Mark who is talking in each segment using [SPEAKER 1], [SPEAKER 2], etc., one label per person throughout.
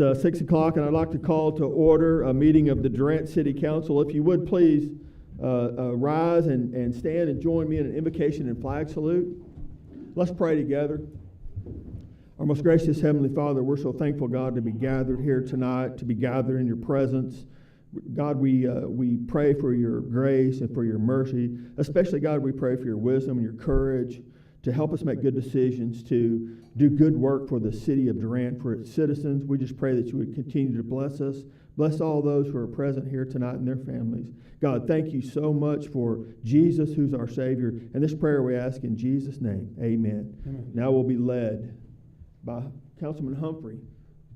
[SPEAKER 1] 6 o'clock, and I'd like to call to order a meeting of the Durant City Council. If you would please rise and stand and join me in an invocation and flag salute. Let's pray together. Our most gracious Heavenly Father, we're so thankful, God, to be gathered here tonight, to be gathered in your presence. God, we pray for your grace and for your mercy. Especially, God, we pray for your wisdom and your courage to help us make good decisions, to do good work for the city of Durant, for its citizens. We just pray that you would continue to bless us. Bless all those who are present here tonight and their families. God, thank you so much for Jesus, who's our Savior. And this prayer we ask in Jesus' name. Amen. Amen. Now we'll be led by Councilman Humphrey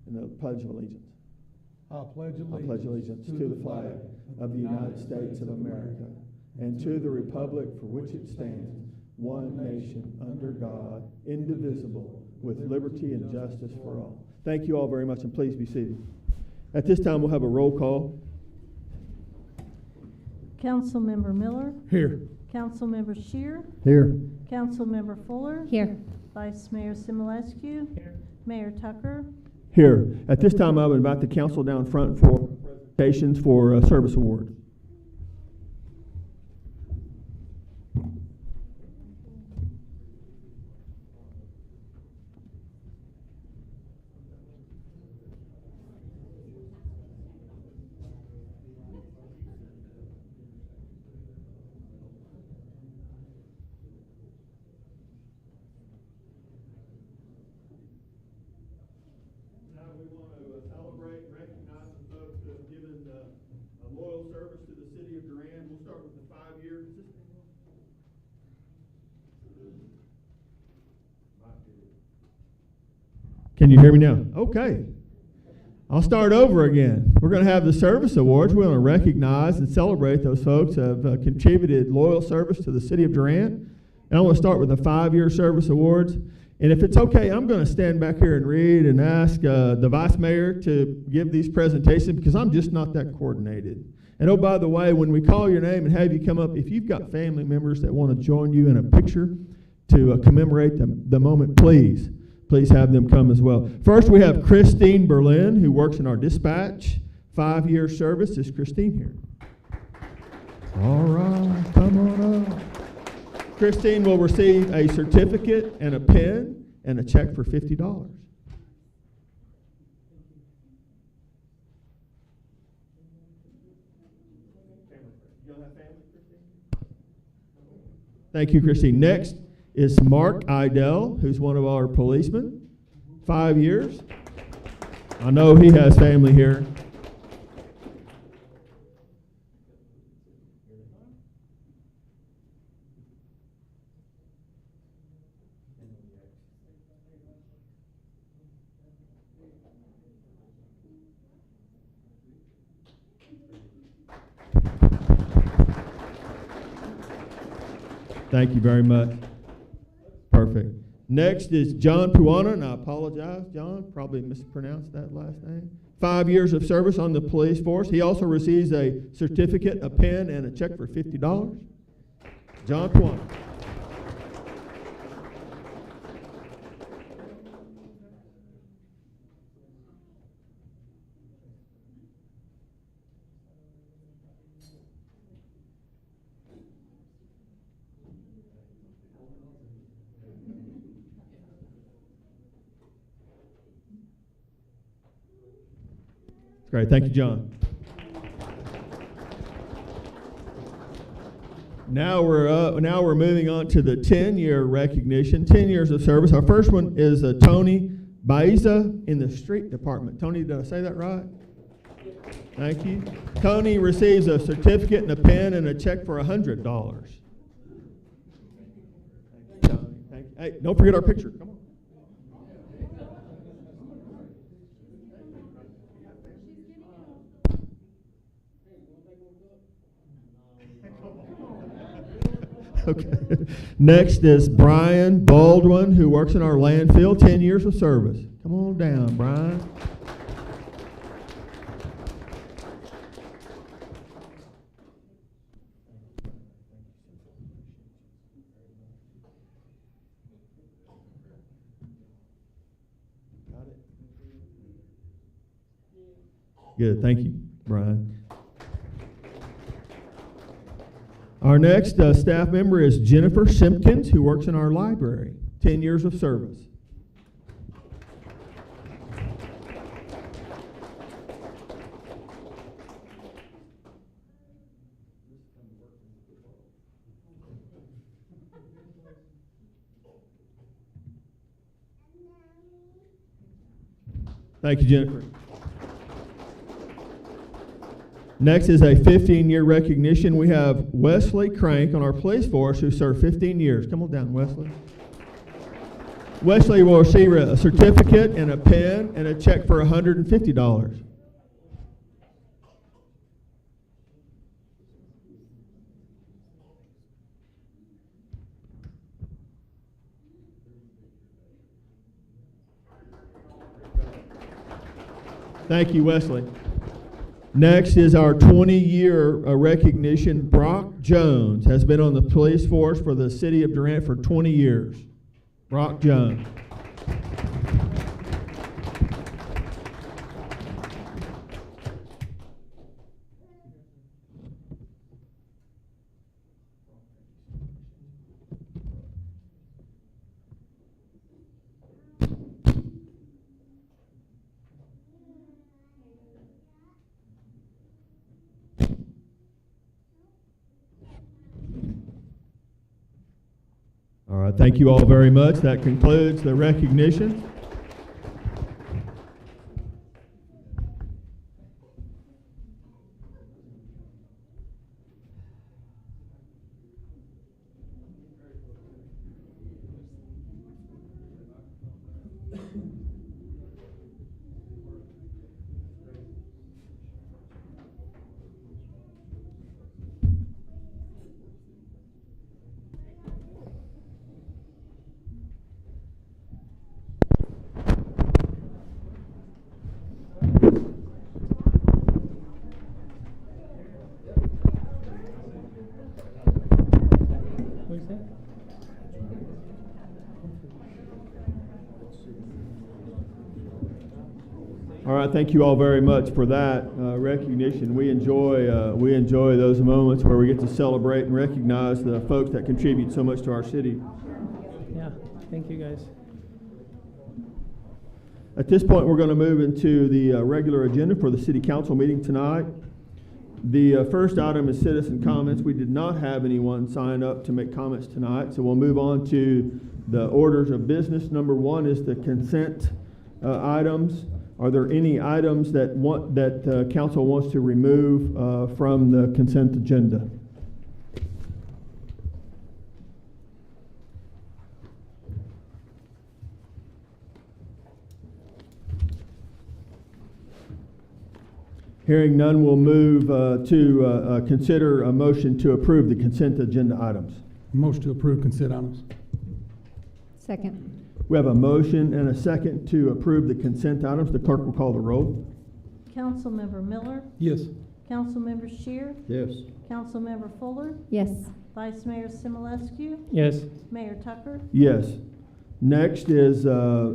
[SPEAKER 1] in the Pledge of Allegiance.
[SPEAKER 2] I pledge
[SPEAKER 1] allegiance to the flag of the United States of America and to the republic for which it stands, one nation, under God, indivisible, with liberty and justice for all. Thank you all very much, and please be seated. At this time, we'll have a roll call.
[SPEAKER 3] Councilmember Miller.
[SPEAKER 1] Here.
[SPEAKER 3] Councilmember Scheer.
[SPEAKER 1] Here.
[SPEAKER 3] Councilmember Fuller.
[SPEAKER 4] Here.
[SPEAKER 3] Vice Mayor Simulescu.
[SPEAKER 2] Here.
[SPEAKER 3] Mayor Tucker.
[SPEAKER 1] Here. At this time, I would invite the council down front for presentations for service awards. Service to the city of Durant. We'll start with the 5 years. Can you hear me now? Okay. I'll start over again. We're going to have the service awards. We're going to recognize and celebrate those folks who have contributed loyal service to the city of Durant. And I want to start with the 5-year service awards. And if it's okay, I'm going to stand back here and read and ask the vice mayor to give these presentations because I'm just not that coordinated. And oh, by the way, when we call your name and have you come up, if you've got family members that want to join you in a picture to commemorate the moment, please have them come as well. First, we have Christine Berlin, who works in our dispatch. 5-year service. Is Christine here? All right, come on up. Christine will receive a certificate and a pen and a check for $50. Thank you, Christine. Next is Mark Idell, who's one of our policemen. 5 years. I know he has family here. Thank you very much. Perfect. Next is John Puana, and I apologize, John, probably mispronounced that last name. 5 years of service on the police force. He also receives a certificate, a pen, and a check for $50. John Puana. Great, thank you, John. Now we're moving on to the 10-year recognition, 10 years of service. Our first one is Tony Baiza in the street department. Tony, did I say that right? Thank you. Tony receives a certificate and a pen and a check for $100. Thank you. Hey, don't forget our picture. Come on. Okay. Next is Brian Baldwin, who works in our landfill, 10 years of service. Come on down, Brian. Good, thank you, Brian. Our next staff member is Jennifer Simpkins, who works in our library. 10 years of service. Thank you, Jennifer. Next is a 15-year recognition. We have Wesley Crank on our police force who served 15 years. Come on down, Wesley. Wesley will receive a certificate and a pen and a check for $150. Thank you, Wesley. Next is our 20-year recognition. Brock Jones has been on the police force for the city of Durant for 20 years. Brock Jones. All right, thank you all very much. That concludes the recognition. All right, thank you all very much for that recognition. We enjoy those moments where we get to celebrate and recognize the folks that contribute so much to our city.
[SPEAKER 2] Yeah, thank you guys.
[SPEAKER 1] At this point, we're going to move into the regular agenda for the city council meeting tonight. The first item is citizen comments. We did not have anyone sign up to make comments tonight, so we'll move on to the orders of business. Number one is the consent items. Are there any items that council wants to remove from the consent agenda? Hearing none, we'll move to consider a motion to approve the consent agenda items.
[SPEAKER 4] Motion to approve consent items.
[SPEAKER 5] Second.
[SPEAKER 1] We have a motion and a second to approve the consent items. The clerk will call the roll.
[SPEAKER 3] Councilmember Miller,
[SPEAKER 4] Yes.
[SPEAKER 3] Councilmember Shear,
[SPEAKER 1] Yes.
[SPEAKER 3] Councilmember Fuller,
[SPEAKER 5] Yes.
[SPEAKER 3] Vice Mayor Simulescu,
[SPEAKER 2] Yes.
[SPEAKER 3] Mayor Tucker.
[SPEAKER 1] Yes. Next is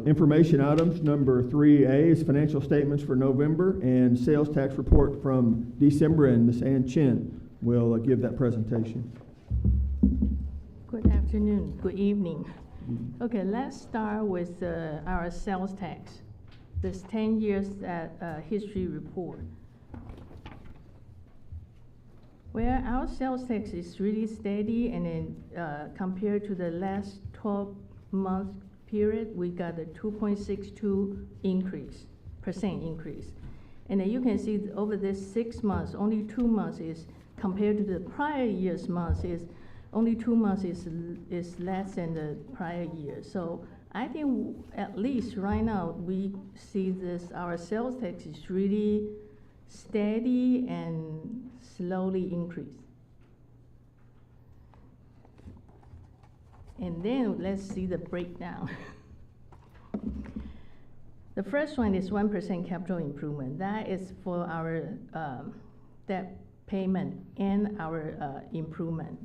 [SPEAKER 1] information items. Number 3A is financial statements for November and sales tax report from December, and Ms. Ann Chin will give that presentation.
[SPEAKER 6] Good afternoon, good evening. Okay, let's start with our sales tax, this 10 years history report. Well, our sales tax is really steady, and then compared to the last 12-month period, we got a 2.62% increase. And then you can see over this 6 months, only 2 months is compared to the prior year's months is only 2 months is less than the prior year. So I think at least right now we see this, our sales tax is really steady and slowly increase. And then let's see the breakdown. The first one is 1% capital improvement. That is for our debt payment and our improvement.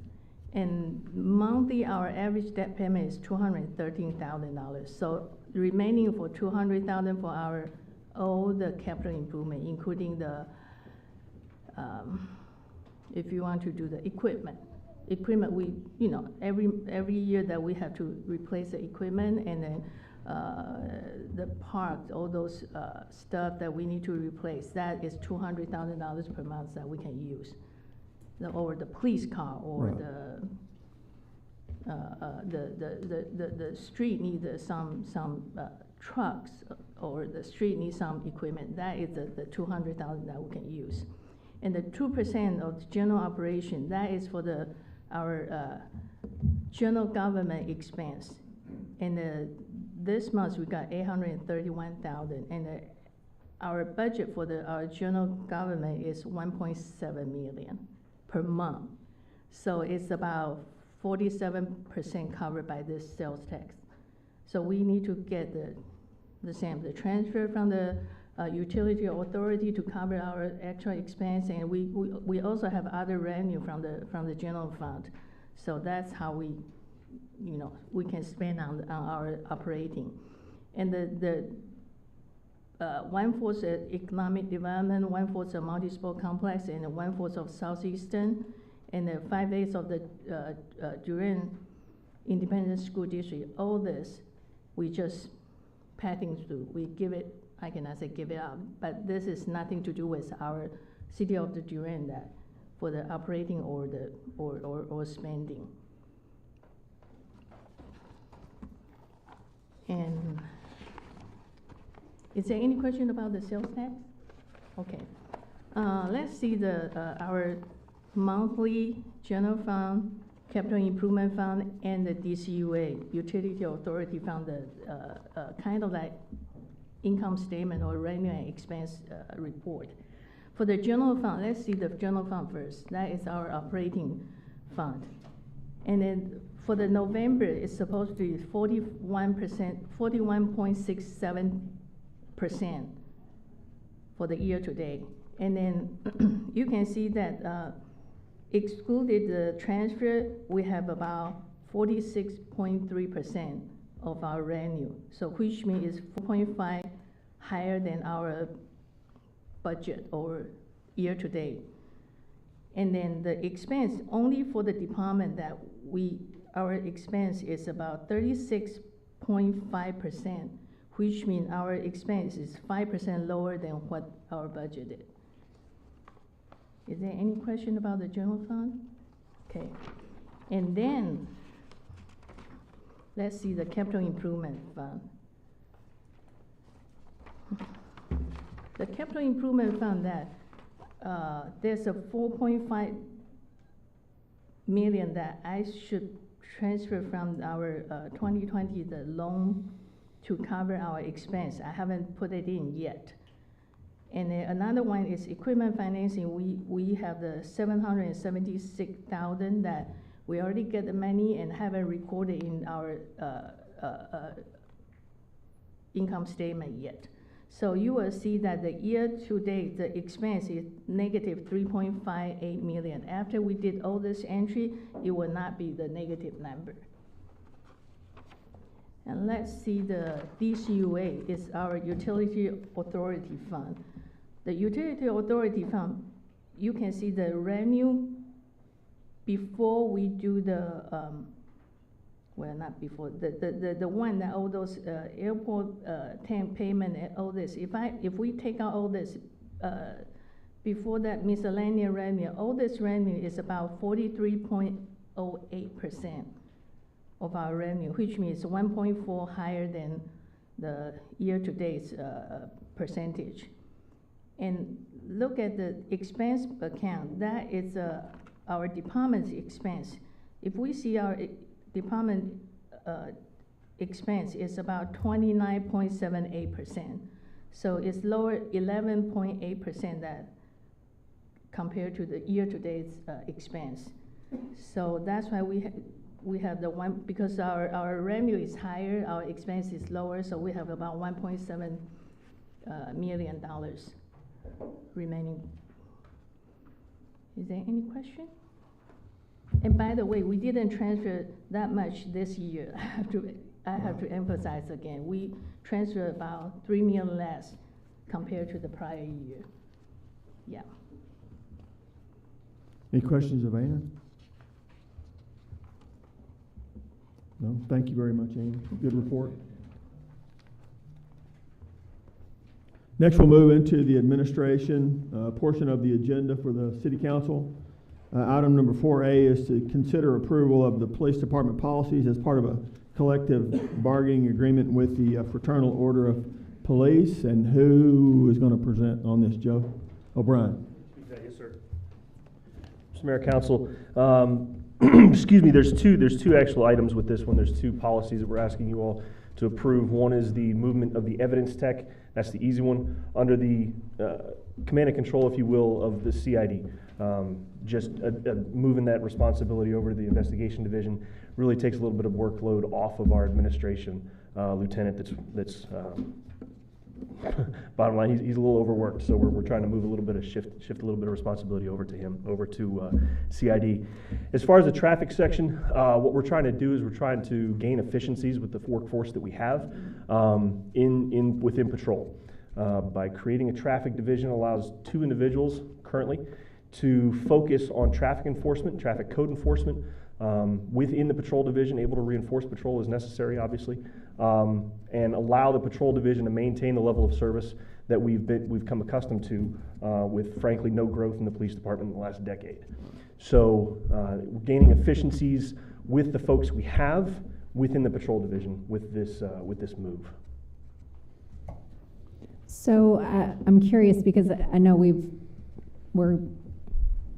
[SPEAKER 6] And monthly, our average debt payment is $213,000. So remaining for $200,000 for our all the capital improvement, including the, if you want to do the equipment, we, you know, every year that we have to replace the equipment, and then the parks, all those stuff that we need to replace, that is $200,000 per month that we can use. Or the police car, or
[SPEAKER 1] Right.
[SPEAKER 6] the street needs some trucks, or the street needs some equipment. That is the $200,000 that we can use. And the 2% of the general operation, that is for our general government expense. And this month we got $831,000, and our budget for our general government is $1.7 million per month. So it's about 47% covered by this sales tax. So we need to get the transfer from the utility authority to cover our actual expense, and we also have other revenue from the general fund. So that's how we, you know, we can spend on our operating. And the 1/4 economic development, 1/4 of multi-sport complex, and 1/4 of Southeastern, and 5/8 of the Durant Independent School District. All this, we just passing through. We give it, I cannot say give it up, but this is nothing to do with our city of the Durant, that for the operating or spending. And is there any question about the sales tax? Okay. Let's see our monthly general fund, capital improvement fund, and the DCUA, utility authority fund, kind of like income statement or revenue and expense report. For the general fund, let's see the general fund first. That is our operating fund. And then for the November, it's supposed to be 41.67% for the year to date. And then you can see that excluded the transfer, we have about 46.3% of our revenue. So which means it's 4.5 higher than our budget or year to date. And then the expense, only for the department that our expense is about 36.5%, which means our expense is 5% lower than what our budget is. Is there any question about the general fund? Okay. And then, let's see the capital improvement fund. The capital improvement fund, that there's a 4.5 million that I should transfer from our 2020, the loan, to cover our expense. I haven't put it in yet. And then another one is equipment financing. We have the $776,000 that we already get the money and haven't recorded in our income statement yet. So you will see that the year to date, the expense is negative $3.58 million. After we did all this entry, it will not be the negative number. And let's see the DCUA is our Utility Authority Fund. The Utility Authority Fund, you can see the revenue before we do the, well, not before, the one that all those airport tank payment and all this. If we take out all this, before that miscellaneous revenue, all this revenue is about 43.08% of our revenue, which means 1.4 higher than the year-to-date percentage. And look at the expense account. That is our department's expense. If we see our department expense is about 29.78%. So it's lower 11.8% that compared to the year-to-date expense. So that's why we have the one, because our revenue is higher, our expense is lower, so we have about $1.7 million remaining. Is there any question? And by the way, we didn't transfer that much this year. I have to emphasize again. We transferred about $3 million less compared to the prior year. Yeah.
[SPEAKER 1] Any questions of Ann? No? Thank you very much, Ann. Good report. Next, we'll move into the administration portion of the agenda for the City Council. Item number 4A is to consider approval of the police department policies as part of a collective bargaining agreement with the Fraternal Order of Police. And who is going to present on this, Joe? O'Brien.
[SPEAKER 7] Yes, sir. Mr. Mayor, Council, excuse me, there's two actual items with this one. There's two policies that we're asking you all to approve. One is the movement of the evidence tech. That's the easy one. Under the command and control, if you will, of the CID. Just moving that responsibility over to the investigation division really takes a little bit of workload off of our administration lieutenant that's bottom line, he's a little overworked, so we're trying to move a little bit of shift a little bit of responsibility over to him, over to CID. As far as the traffic section, what we're trying to do is we're trying to gain efficiencies with the workforce that we have within patrol. By creating a traffic division allows 2 individuals currently to focus on traffic enforcement, traffic code enforcement, within the patrol division, able to reinforce patrol as necessary, obviously, and allow the patrol division to maintain the level of service that we've come accustomed to, with frankly no growth in the police department in the last decade. So we're gaining efficiencies with the folks we have within the patrol division with this move.
[SPEAKER 5] So I'm curious because I know we're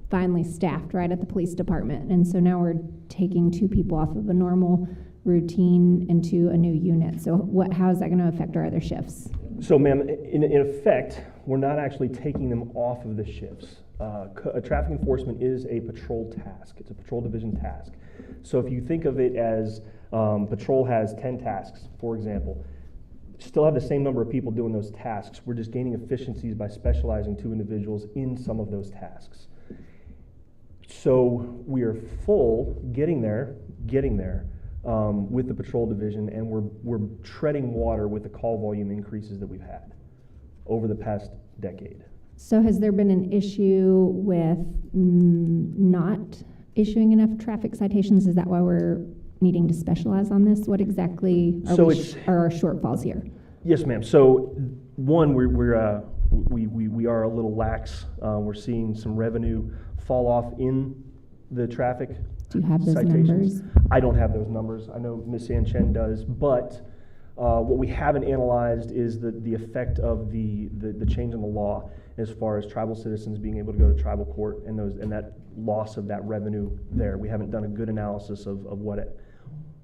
[SPEAKER 5] finally staffed right at the police department, and so now we're taking 2 people off of a normal routine into a new unit. So how is that going to affect our other shifts?
[SPEAKER 7] So, ma'am, in effect, we're not actually taking them off of the shifts. Traffic enforcement is a patrol task. It's a patrol division task. So if you think of it as patrol has 10 tasks, for example, still have the same number of people doing those tasks. We're just gaining efficiencies by specializing 2 individuals in some of those tasks. So we are full, getting there, with the patrol division, and we're treading water with the call volume increases that we've had over the past decade.
[SPEAKER 5] So has there been an issue with not issuing enough traffic citations? Is that why we're needing to specialize on this? What exactly are our shortfalls here?
[SPEAKER 7] Yes, ma'am. So one, we are a little lax. We're seeing some revenue fall off in the traffic.
[SPEAKER 5] Do you have those
[SPEAKER 7] citations.
[SPEAKER 5] numbers?
[SPEAKER 7] I don't have those numbers. I know Ms. Sanchen does, but what we haven't analyzed is the effect of the change in the law as far as tribal citizens being able to go to tribal court and that loss of that revenue there. We haven't done a good analysis of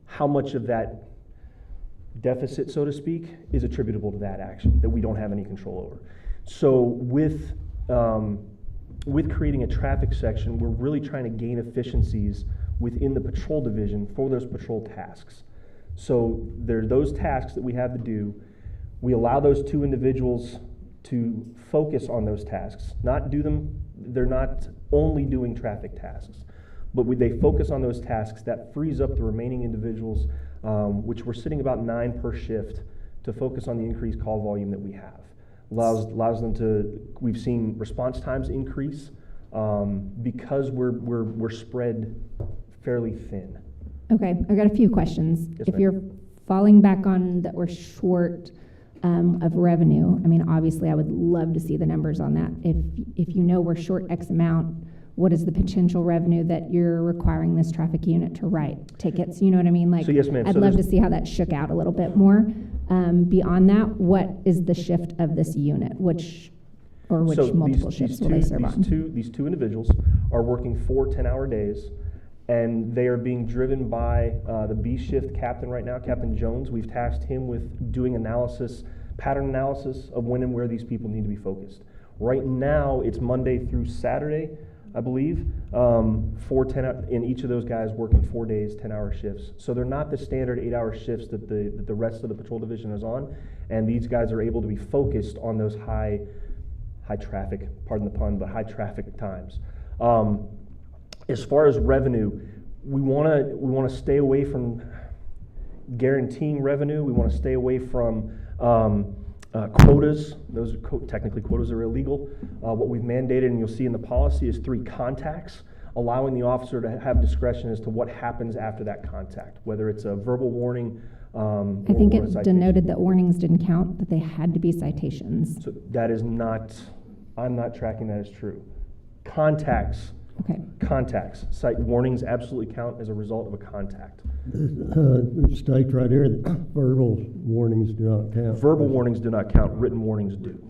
[SPEAKER 7] how much of that deficit, so to speak, is attributable to that action that we don't have any control over. So with creating a traffic section, we're really trying to gain efficiencies within the patrol division for those patrol tasks. So there are those tasks that we have to do. We allow those 2 individuals to focus on those tasks, not do them. They're not only doing traffic tasks, but they focus on those tasks. That frees up the remaining individuals, which we're sitting about 9 per shift, to focus on the increased call volume that we have. Allows them to. We've seen response times increase because we're spread fairly thin.
[SPEAKER 5] Okay, I've got a few questions.
[SPEAKER 7] Yes,
[SPEAKER 5] if
[SPEAKER 7] ma'am.
[SPEAKER 5] you're falling back on that we're short of revenue, I mean, obviously I would love to see the numbers on that. If you know we're short X amount, what is the potential revenue that you're requiring this traffic unit to write tickets? You know what I mean? Like,
[SPEAKER 7] So yes, ma'am.
[SPEAKER 5] I'd
[SPEAKER 7] So
[SPEAKER 5] love to
[SPEAKER 7] there's-
[SPEAKER 5] see how that shook out a little bit more. Beyond that, what is the shift of this unit? Which multiple shifts will they serve on?
[SPEAKER 7] These two individuals are working 4 10-hour days, and they are being driven by the B shift captain right now, Captain Jones. We've tasked him with doing pattern analysis of when and where these people need to be focused. Right now, it's Monday through Saturday, I believe, and each of those guys working 4 days, 10-hour shifts. So they're not the standard 8-hour shifts that the rest of the patrol division is on, and these guys are able to be focused on those high traffic, pardon the pun, but high traffic times. As far as revenue, we want to stay away from guaranteeing revenue. We want to stay away from Quotas, those are technically quotas are illegal. What we've mandated, and you'll see in the policy, is 3 contacts, allowing the officer to have discretion as to what happens after that contact, whether it's a verbal warning.
[SPEAKER 5] I think
[SPEAKER 7] or a
[SPEAKER 5] it
[SPEAKER 7] citation.
[SPEAKER 5] denoted that warnings didn't count, that they had to be citations.
[SPEAKER 7] So that is not, I'm not tracking that as true. Contacts, cite warnings absolutely count as a result of a contact.
[SPEAKER 8] It states right here that verbal warnings do not count.
[SPEAKER 7] Verbal warnings do not count, written warnings do.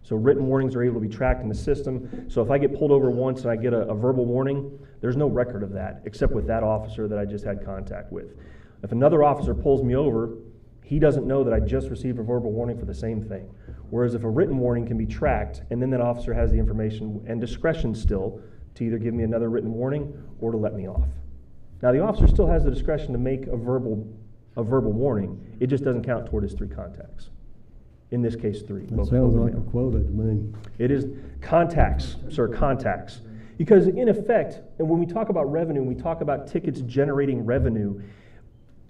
[SPEAKER 7] So written warnings are able to be tracked in the system. So if I get pulled over once and I get a verbal warning, there's no record of that, except with that officer that I just had contact with. If another officer pulls me over, he doesn't know that I just received a verbal warning for the same thing. Whereas if a written warning can be tracked, and then that officer has the information and discretion still to either give me another written warning or to let me off. Now the officer still has the discretion to make a verbal warning. It just doesn't count toward his 3 contacts. In this case, 3.
[SPEAKER 8] That sounds like a quota to me.
[SPEAKER 7] It is contacts, sir, contacts. Because in effect, and when we talk about revenue, we talk about tickets generating revenue,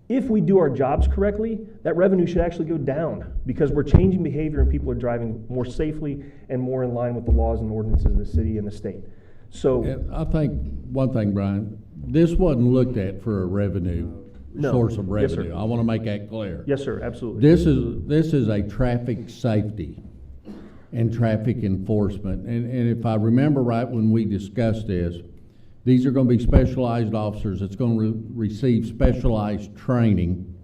[SPEAKER 7] if we do our jobs correctly, that revenue should actually go down because we're changing behavior and people are driving more safely and more in line with the laws and ordinances of the city and the state. So
[SPEAKER 4] And I think one thing, Brian, this wasn't looked at for a revenue,
[SPEAKER 7] No.
[SPEAKER 4] source of
[SPEAKER 7] Yes, sir.
[SPEAKER 4] revenue. I want to make that clear.
[SPEAKER 7] yes, sir, absolutely.
[SPEAKER 4] This is a traffic safety and traffic enforcement. And if I remember right when we discussed this, these are going to be specialized officers that's going to receive specialized training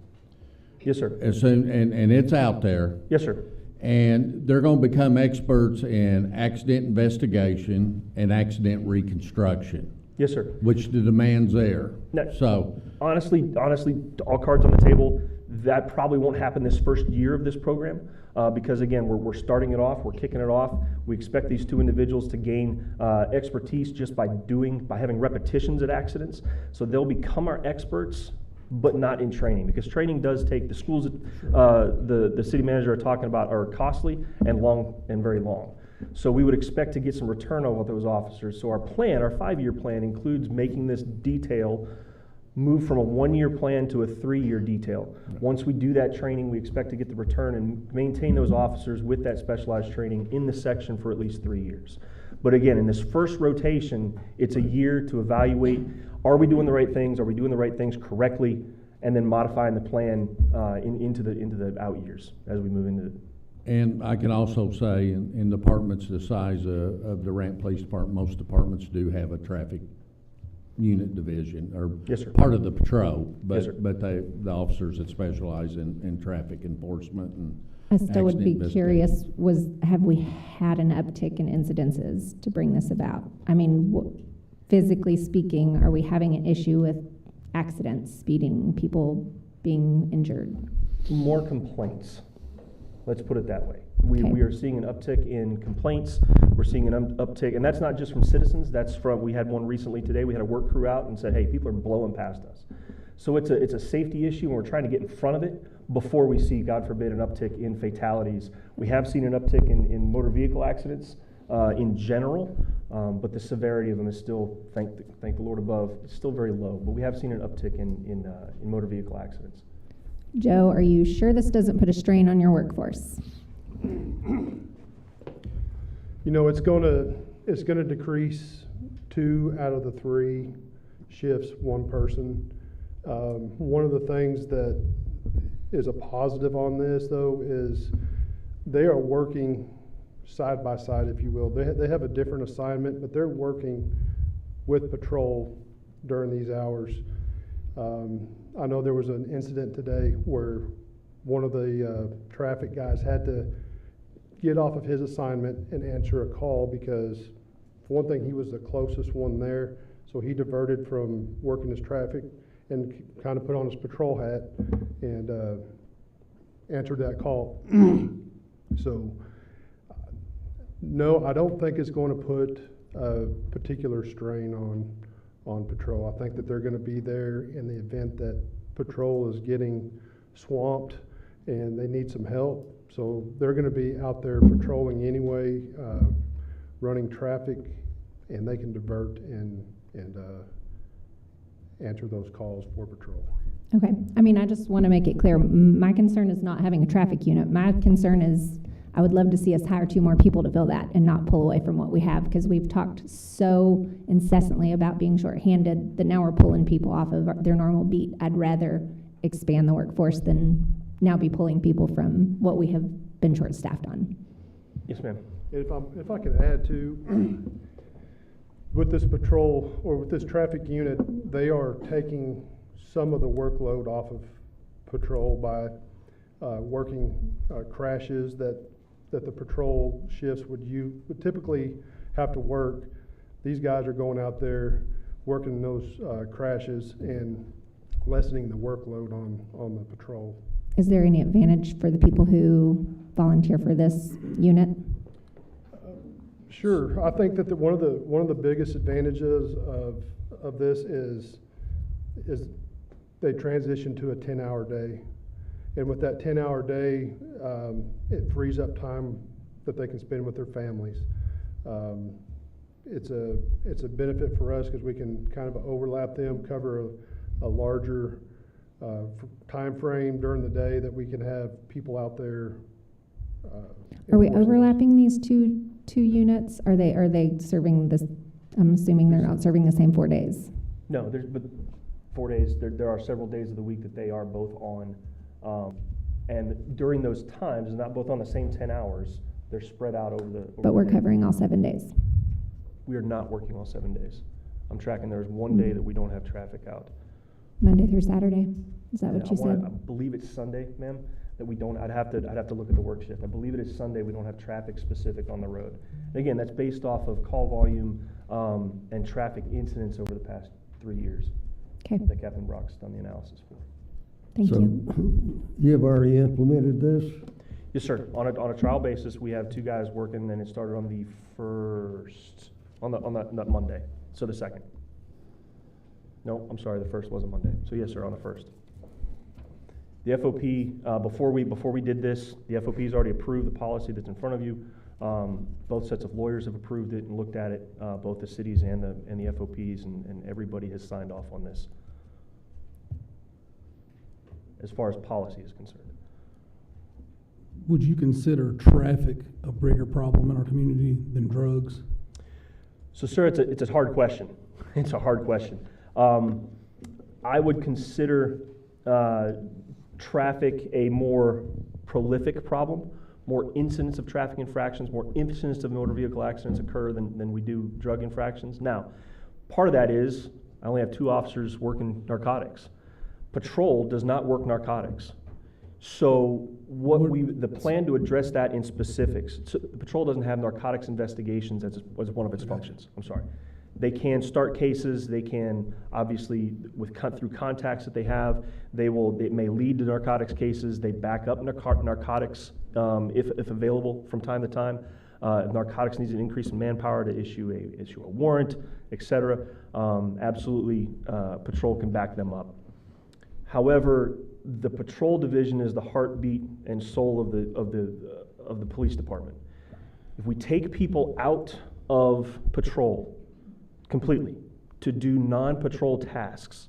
[SPEAKER 7] Yes, sir.
[SPEAKER 4] as soon, and it's out there.
[SPEAKER 7] Yes, sir.
[SPEAKER 4] And they're going to become experts in accident investigation and accident reconstruction,
[SPEAKER 7] Yes, sir.
[SPEAKER 4] which the demand's there.
[SPEAKER 7] No.
[SPEAKER 4] So,
[SPEAKER 7] Honestly, all cards on the table, that probably won't happen this first year of this program because, again, we're starting it off, we're kicking it off. We expect these 2 individuals to gain expertise just by having repetitions at accidents. So they'll become our experts, but not in training, because training does take, the schools that the city manager are talking about are costly and long and very long. So we would expect to get some return on those officers. So our plan, our 5-year plan, includes making this detail move from a 1-year plan to a 3-year detail. Once we do that training, we expect to get the return and maintain those officers with that specialized training in the section for at least 3 years. But again, in this first rotation, it's a year to evaluate, are we doing the right things? Are we doing the right things correctly? And then modifying the plan into the out years as we move into it.
[SPEAKER 4] and I can also say in departments the size of Durant Police Department, most departments do have a traffic unit division, or
[SPEAKER 7] Yes, sir.
[SPEAKER 4] part of the patrol,
[SPEAKER 7] Yes, sir.
[SPEAKER 4] but the officers that specialize in traffic enforcement and
[SPEAKER 5] I still would be
[SPEAKER 4] accident
[SPEAKER 5] curious, have we had an uptick in incidences to bring this about? I mean, physically speaking, are we having an issue with accidents, speeding, people being injured?
[SPEAKER 7] More complaints. Let's put it that way. We
[SPEAKER 5] Okay.
[SPEAKER 7] are seeing an uptick in complaints. We're seeing an uptick, and that's not just from citizens. That's from, we had one recently today. We had a work crew out and said, hey, people are blowing past us. So it's a safety issue, and we're trying to get in front of it before we see, God forbid, an uptick in fatalities. We have seen an uptick in motor vehicle accidents in general, but the severity of them is still, thank the Lord above, it's still very low. But we have seen an uptick in motor vehicle accidents.
[SPEAKER 5] Joe, are you sure this doesn't put a strain on your workforce?
[SPEAKER 9] You know, it's gonna decrease 2 out of the 3 shifts, 1 person. One of the things that is a positive on this, though, is they are working side by side, if you will. They have a different assignment, but they're working with patrol during these hours. I know there was an incident today where one of the traffic guys had to get off of his assignment and answer a call because, for one thing, he was the closest one there, so he diverted from working his traffic and kind of put on his patrol hat and answered that call. So, no, I don't think it's going to put a particular strain on patrol. I think that they're going to be there in the event that patrol is getting swamped and they need some help. So they're going to be out there patrolling anyway, running traffic, and they can divert and answer those calls for patrol.
[SPEAKER 5] Okay, I mean, I just want to make it clear, my concern is not having a traffic unit. My concern is, I would love to see us hire 2 more people to fill that and not pull away from what we have, because we've talked so incessantly about being shorthanded that now we're pulling people off of their normal beat. I'd rather expand the workforce than now be pulling people from what we have been short-staffed on.
[SPEAKER 7] Yes, ma'am.
[SPEAKER 9] If I could add to, with this patrol, or with this traffic unit, they are taking some of the workload off of patrol by working crashes that the patrol shifts would typically have to work. These guys are going out there, working those crashes and lessening the workload on the patrol.
[SPEAKER 5] Is there any advantage for the people who volunteer for this unit?
[SPEAKER 9] Sure, I think that one of the biggest advantages of this is they transition to a 10-hour day. And with that 10-hour day, it frees up time that they can spend with their families. It's a benefit for us because we can kind of overlap them, cover a larger time frame during the day that we can have people out there.
[SPEAKER 5] Are we
[SPEAKER 9] enforcing.
[SPEAKER 5] overlapping these two units? Are they serving this? I'm assuming they're not serving the same 4 days.
[SPEAKER 7] No, but 4 days, there are several days of the week that they are both on. And during those times, not both on the same 10 hours, they're spread out over the.
[SPEAKER 5] But we're covering all 7 days.
[SPEAKER 7] We are not working all 7 days. I'm tracking there's one day that we don't have traffic out.
[SPEAKER 5] Monday through Saturday? Is that what you
[SPEAKER 7] I
[SPEAKER 5] said?
[SPEAKER 7] believe it's Sunday, ma'am, that we don't, I'd have to look at the work shift. I believe it is Sunday, we don't have traffic specific on the road. And again, that's based off of call volume, and traffic incidents over the past 3 years
[SPEAKER 5] Okay,
[SPEAKER 7] that Captain Brock's done the analysis for.
[SPEAKER 5] thank
[SPEAKER 8] So,
[SPEAKER 5] you.
[SPEAKER 8] you've already implemented this?
[SPEAKER 7] Yes, sir. On a trial basis, we have 2 guys working, and it started on the first, on that Monday, so the 2nd. No, I'm sorry, the 1st wasn't Monday. So yes, sir, on the 1st. The FOP, before we did this, the FOP's already approved the policy that's in front of you. Both sets of lawyers have approved it and looked at it, both the cities and the FOPs, and everybody has signed off on this as far as policy is concerned.
[SPEAKER 10] Would you consider traffic a bigger problem in our community than drugs?
[SPEAKER 7] So, sir, it's a hard question. It's a hard question. I would consider traffic a more prolific problem. More incidents of traffic infractions, more incidents of motor vehicle accidents occur than we do drug infractions. Now, part of that is I only have 2 officers working narcotics. Patrol does not work narcotics. So the plan to address that in specifics, so the patrol doesn't have narcotics investigations as one of its functions. I'm sorry. They can start cases. They can obviously, through contacts that they have, it may lead to narcotics cases. They back up narcotics if available from time to time. If narcotics needs an increase in manpower to issue a warrant, et cetera, absolutely, patrol can back them up. However, the patrol division is the heartbeat and soul of the police department. If we take people out of patrol completely to do non-patrol tasks,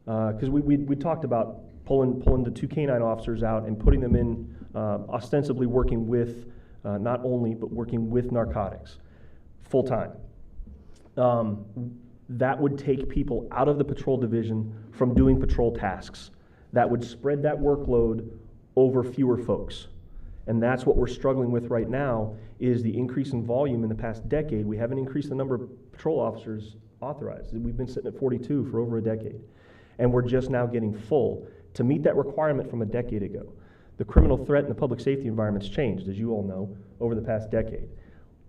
[SPEAKER 7] because we talked about pulling the 2 canine officers out and putting them in ostensibly working with not only but working with narcotics full time. That would take people out of the patrol division from doing patrol tasks. That would spread that workload over fewer folks. And that's what we're struggling with right now is the increase in volume in the past decade. We haven't increased the number of patrol officers authorized. We've been sitting at 42 for over a decade. And we're just now getting full to meet that requirement from a decade ago. The criminal threat in the public safety environment's changed, as you all know, over the past decade.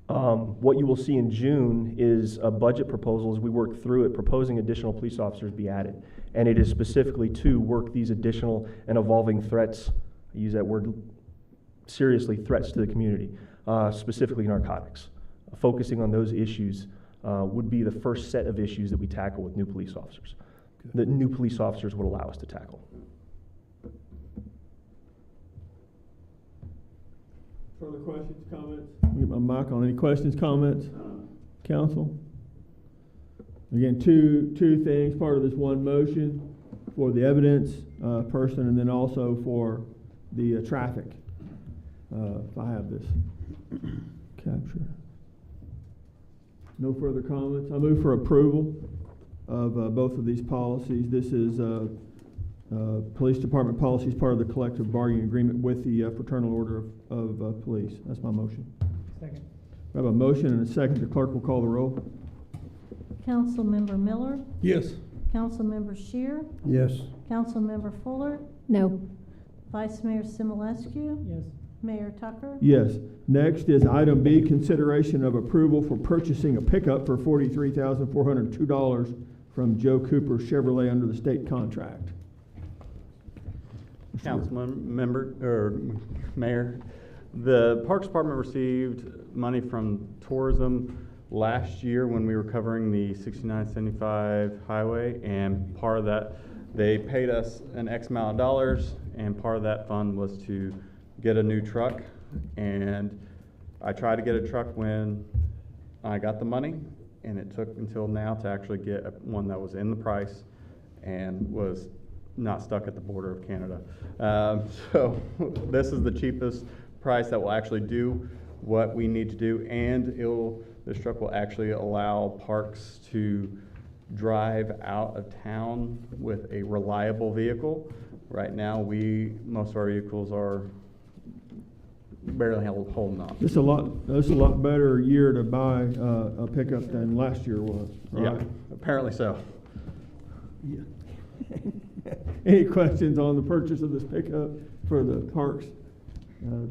[SPEAKER 7] What you will see in June is a budget proposal as we work through it, proposing additional police officers be added. And it is specifically to work these additional and evolving threats, I use that word seriously, threats to the community, specifically narcotics. Focusing on those issues would be the first set of issues that we tackle with new police officers. That new police officers would allow us to tackle.
[SPEAKER 1] Further questions, comments? Get my mic on. Any questions, comments? Council? Again, two things, part of this one motion. for the evidence person, and then also for the traffic. If I have this capture. No further comments. I move for approval of both of these policies. This is Police Department policies, part of the collective bargaining agreement with the Fraternal Order of Police. That's my motion.
[SPEAKER 2] Second.
[SPEAKER 1] We have a motion and a second. The clerk will call the roll.
[SPEAKER 3] Councilmember Miller,
[SPEAKER 10] Yes.
[SPEAKER 3] Councilmember Shear,
[SPEAKER 8] Yes.
[SPEAKER 3] Councilmember Fuller,
[SPEAKER 5] No.
[SPEAKER 3] Vice Mayor Simulescu,
[SPEAKER 2] Yes.
[SPEAKER 3] Mayor Tucker.
[SPEAKER 1] Yes. Next is item B, consideration of approval for purchasing a pickup for $43,402 from Joe Cooper Chevrolet under the state contract.
[SPEAKER 11] Mayor, the Parks Department received money from tourism last year when we were covering the 6975 highway, and part of that, they paid us an X amount of dollars, and part of that fund was to get a new truck. And I tried to get a truck when I got the money, and it took until now to actually get one that was in the price and was not stuck at the border of Canada. So this is the cheapest price that will actually do what we need to do, and this truck will actually allow parks to drive out of town with a reliable vehicle. Right now, most of our vehicles are barely holding on.
[SPEAKER 1] This is a lot better year to buy a pickup than last year was, right?
[SPEAKER 11] Yeah, apparently so.
[SPEAKER 1] Any questions on the purchase of this pickup for the Parks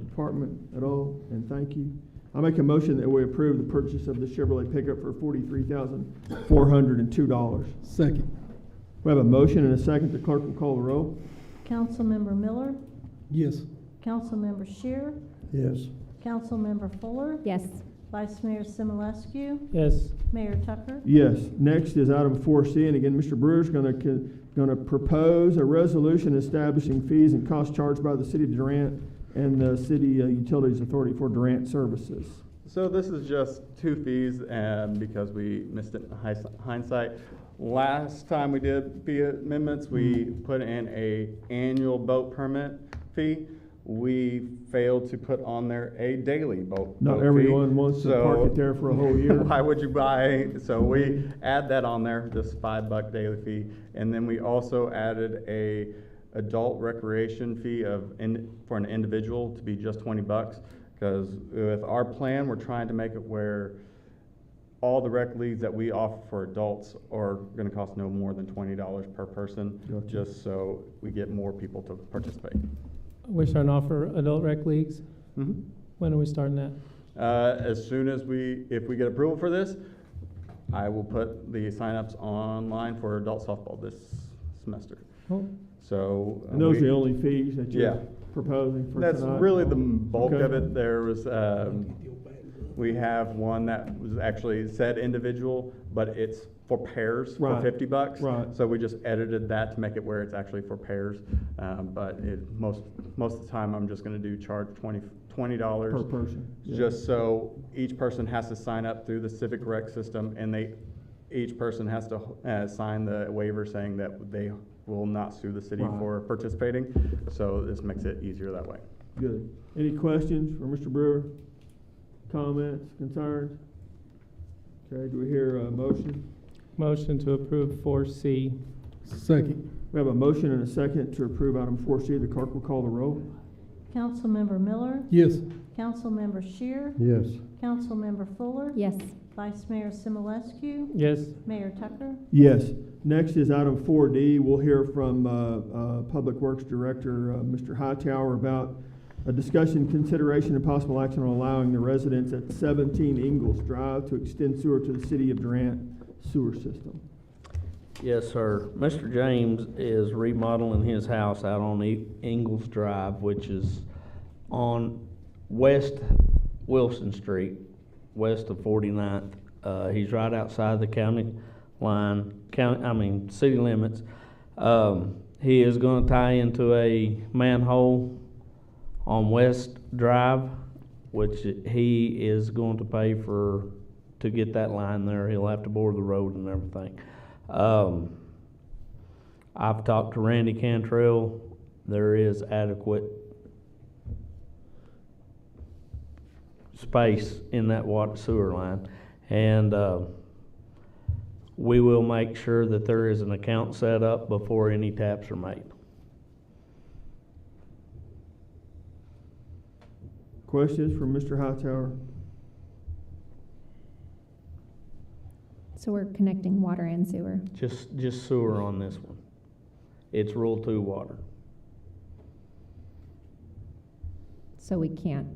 [SPEAKER 1] Department at all? And thank you. I make a motion that we approve the purchase of the Chevrolet pickup for $43,402.
[SPEAKER 10] Second.
[SPEAKER 1] We have a motion and a second. The clerk will call the roll.
[SPEAKER 3] Councilmember Miller,
[SPEAKER 10] Yes.
[SPEAKER 3] Councilmember Shear,
[SPEAKER 8] Yes.
[SPEAKER 3] Councilmember Fuller,
[SPEAKER 5] Yes.
[SPEAKER 3] Vice Mayor Simulescu,
[SPEAKER 2] Yes.
[SPEAKER 3] Mayor Tucker.
[SPEAKER 1] Yes. Next is item 4C, and again, Mr. Brewer's going to propose a resolution establishing fees and costs charged by the City of Durant and the City Utilities Authority for Durant services.
[SPEAKER 11] So this is just two fees, because we missed it in hindsight. Last time we did fee amendments, we put in a annual boat permit fee. We failed to put on there a daily boat
[SPEAKER 1] Not
[SPEAKER 11] fee.
[SPEAKER 1] everyone wants to
[SPEAKER 11] So
[SPEAKER 1] park it there for a whole year.
[SPEAKER 11] Why would you buy? So we add that on there, this $5 daily fee, and then we also added a adult recreation fee for an individual to be just $20. Because with our plan, we're trying to make it where all the rec leagues that we offer for adults are going to cost no more than $20 per person,
[SPEAKER 1] Gotcha.
[SPEAKER 11] just so we get more people to participate.
[SPEAKER 2] We're starting to offer adult rec leagues.
[SPEAKER 11] Mm-hmm.
[SPEAKER 2] When are we starting that?
[SPEAKER 11] As soon as if we get approval for this, I will put the signups online for adult softball this semester.
[SPEAKER 2] Oh,
[SPEAKER 11] So.
[SPEAKER 1] And those are the only fees that
[SPEAKER 11] Yeah.
[SPEAKER 1] you're proposing for
[SPEAKER 11] That's
[SPEAKER 1] tonight?
[SPEAKER 11] really the bulk
[SPEAKER 1] Okay.
[SPEAKER 11] of it. There was, we have one that was actually said individual, but it's for pairs for
[SPEAKER 1] Right.
[SPEAKER 11] $50.
[SPEAKER 1] Right.
[SPEAKER 11] So we just edited that to make it where it's actually for pairs. But most of the time, I'm just gonna charge $20
[SPEAKER 1] Per person. Yeah.
[SPEAKER 11] just so each person has to sign up through the Civic Rec system, and each person has to sign the waiver saying that they will not sue the city
[SPEAKER 1] Right.
[SPEAKER 11] for participating. So this makes it easier that way.
[SPEAKER 1] Good. Any questions for Mr. Brewer? Comments, concerns? Okay, do we hear a motion?
[SPEAKER 2] motion to approve 4C.
[SPEAKER 10] Second.
[SPEAKER 1] We have a motion and a second to approve item 4C. The clerk will call the roll.
[SPEAKER 3] Councilmember Miller,
[SPEAKER 10] Yes.
[SPEAKER 3] Councilmember Shear,
[SPEAKER 8] Yes.
[SPEAKER 3] Councilmember Fuller,
[SPEAKER 5] Yes.
[SPEAKER 3] Vice Mayor Simulescu,
[SPEAKER 2] Yes.
[SPEAKER 3] Mayor Tucker.
[SPEAKER 1] Yes. Next is item 4D. We'll hear from Public Works Director, Mr. Hightower, about a discussion, consideration, and possible action on allowing the residents at 17 Ingalls Drive to extend sewer to the City of Durant sewer system.
[SPEAKER 12] Yes, sir. Mr. James is remodeling his house out on Ingalls Drive, which is on West Wilson Street, west of 49th. He's right outside the county line, city limits. He is gonna tie into a manhole on West Drive, which he is going to pay to get that line there. He'll have to bore the road and everything. I've talked to Randy Cantrell, there is adequate space in that water sewer line. And, we will make sure that there is an account set up before any taps are made.
[SPEAKER 1] Questions from Mr. Hightower?
[SPEAKER 5] So we're connecting water and sewer.
[SPEAKER 12] Just sewer on this one. It's Rule 2 water.
[SPEAKER 5] So we can't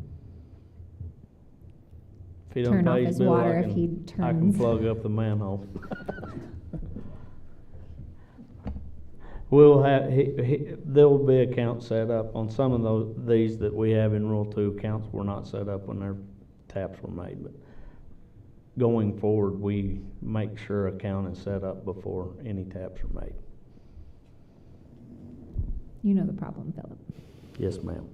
[SPEAKER 12] If he don't
[SPEAKER 5] turn off
[SPEAKER 12] pay
[SPEAKER 5] his
[SPEAKER 12] bill,
[SPEAKER 5] water
[SPEAKER 12] I
[SPEAKER 5] if he
[SPEAKER 12] can, I can
[SPEAKER 5] turns.
[SPEAKER 12] plug up the manhole. We'll have, there will be accounts set up on some of these that we have in Rule 2. Accounts were not set up when their taps were made, but going forward, we make sure account is set up before any taps are made.
[SPEAKER 5] You know the problem, Philip.
[SPEAKER 12] Yes, ma'am.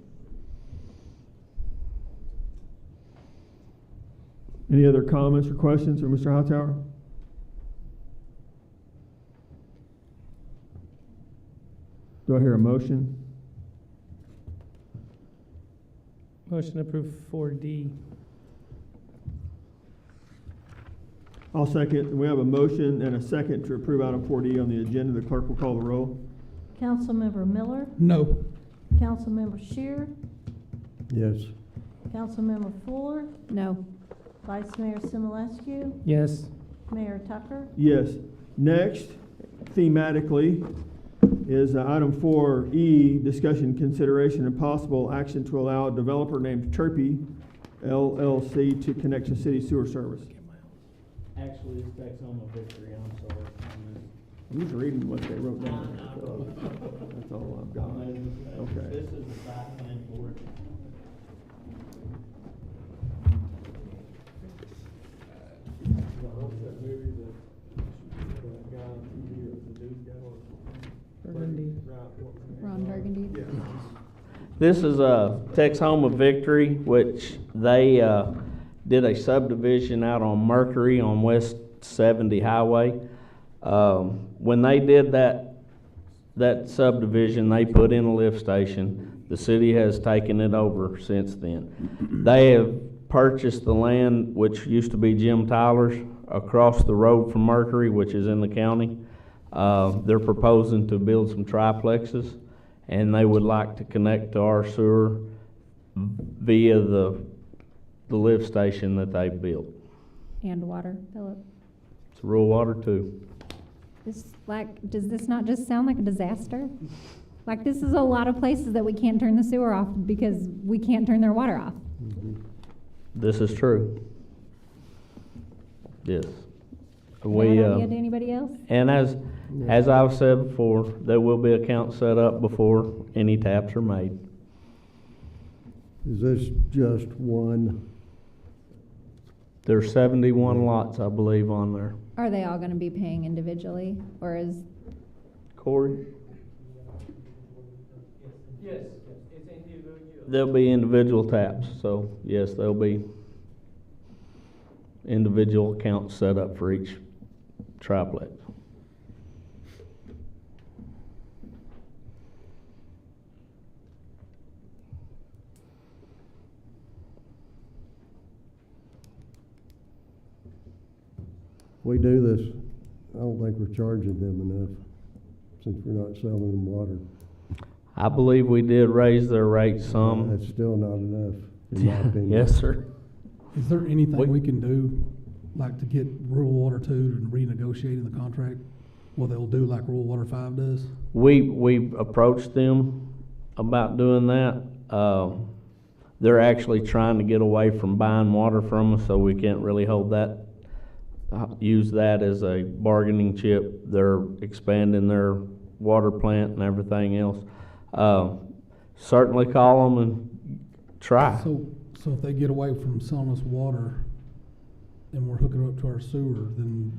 [SPEAKER 1] Any other comments or questions for Mr. Hightower? Do I hear a motion?
[SPEAKER 2] Motion to approve 4D.
[SPEAKER 1] I'll second. We have a motion and a second to approve item 4D on the agenda. The clerk will call the roll.
[SPEAKER 3] Councilmember Miller,
[SPEAKER 10] No.
[SPEAKER 3] Councilmember Shear,
[SPEAKER 8] Yes.
[SPEAKER 3] Councilmember Fuller,
[SPEAKER 5] No.
[SPEAKER 3] Vice Mayor Simulescu,
[SPEAKER 2] Yes.
[SPEAKER 3] Mayor Tucker.
[SPEAKER 1] Yes. Next, thematically, is item 4E, discussion, consideration, and possible action to allow a developer named Chirpy LLC to connect to city sewer service.
[SPEAKER 12] Actually, it's Tex Home of Victory, I'm sorry.
[SPEAKER 1] I'm just reading what they wrote down. That's all I've got. Okay.
[SPEAKER 12] This is the site plan for it.
[SPEAKER 2] Burgundy.
[SPEAKER 5] Ron Burgundy.
[SPEAKER 12] This is Tex Home of Victory, which they did a subdivision out on Mercury on West 70 Highway. When they did that subdivision, they put in a lift station. The city has taken it over since then. They have purchased the land, which used to be Jim Tyler's, across the road from Mercury, which is in the county. They're proposing to build some triplexes, and they would like to connect to our sewer via the lift station that they built.
[SPEAKER 5] And water, Philip.
[SPEAKER 12] It's rural water too.
[SPEAKER 5] Does this not just sound like a disaster? Like, this is a lot of places that we can't turn the sewer off because we can't turn their water off.
[SPEAKER 12] This is true. Yes.
[SPEAKER 5] Is that idea to anybody else?
[SPEAKER 12] And as I've said before, there will be accounts set up before any taps are made.
[SPEAKER 8] Is this just one?
[SPEAKER 12] There's 71 lots, I believe, on there.
[SPEAKER 5] Are they all gonna be paying individually, or is,
[SPEAKER 12] Corey? Yes, it's individual. There'll be individual taps, so yes, there'll be individual accounts set up for each triplex.
[SPEAKER 8] We do this, I don't think we're charging them enough, since we're not selling them water.
[SPEAKER 12] I believe we did raise their rates some.
[SPEAKER 8] That's still not enough, in my opinion.
[SPEAKER 12] Yes, sir.
[SPEAKER 10] Is there anything
[SPEAKER 12] We-
[SPEAKER 10] we can do, like to get rural water 2 and renegotiating the contract? What they'll do like rural water 5 does?
[SPEAKER 12] We've approached them about doing that. They're actually trying to get away from buying water from us, so we can't really use that as a bargaining chip. They're expanding their water plant and everything else. Certainly call them and try.
[SPEAKER 10] So if they get away from selling us water and we're hooking it up to our sewer, then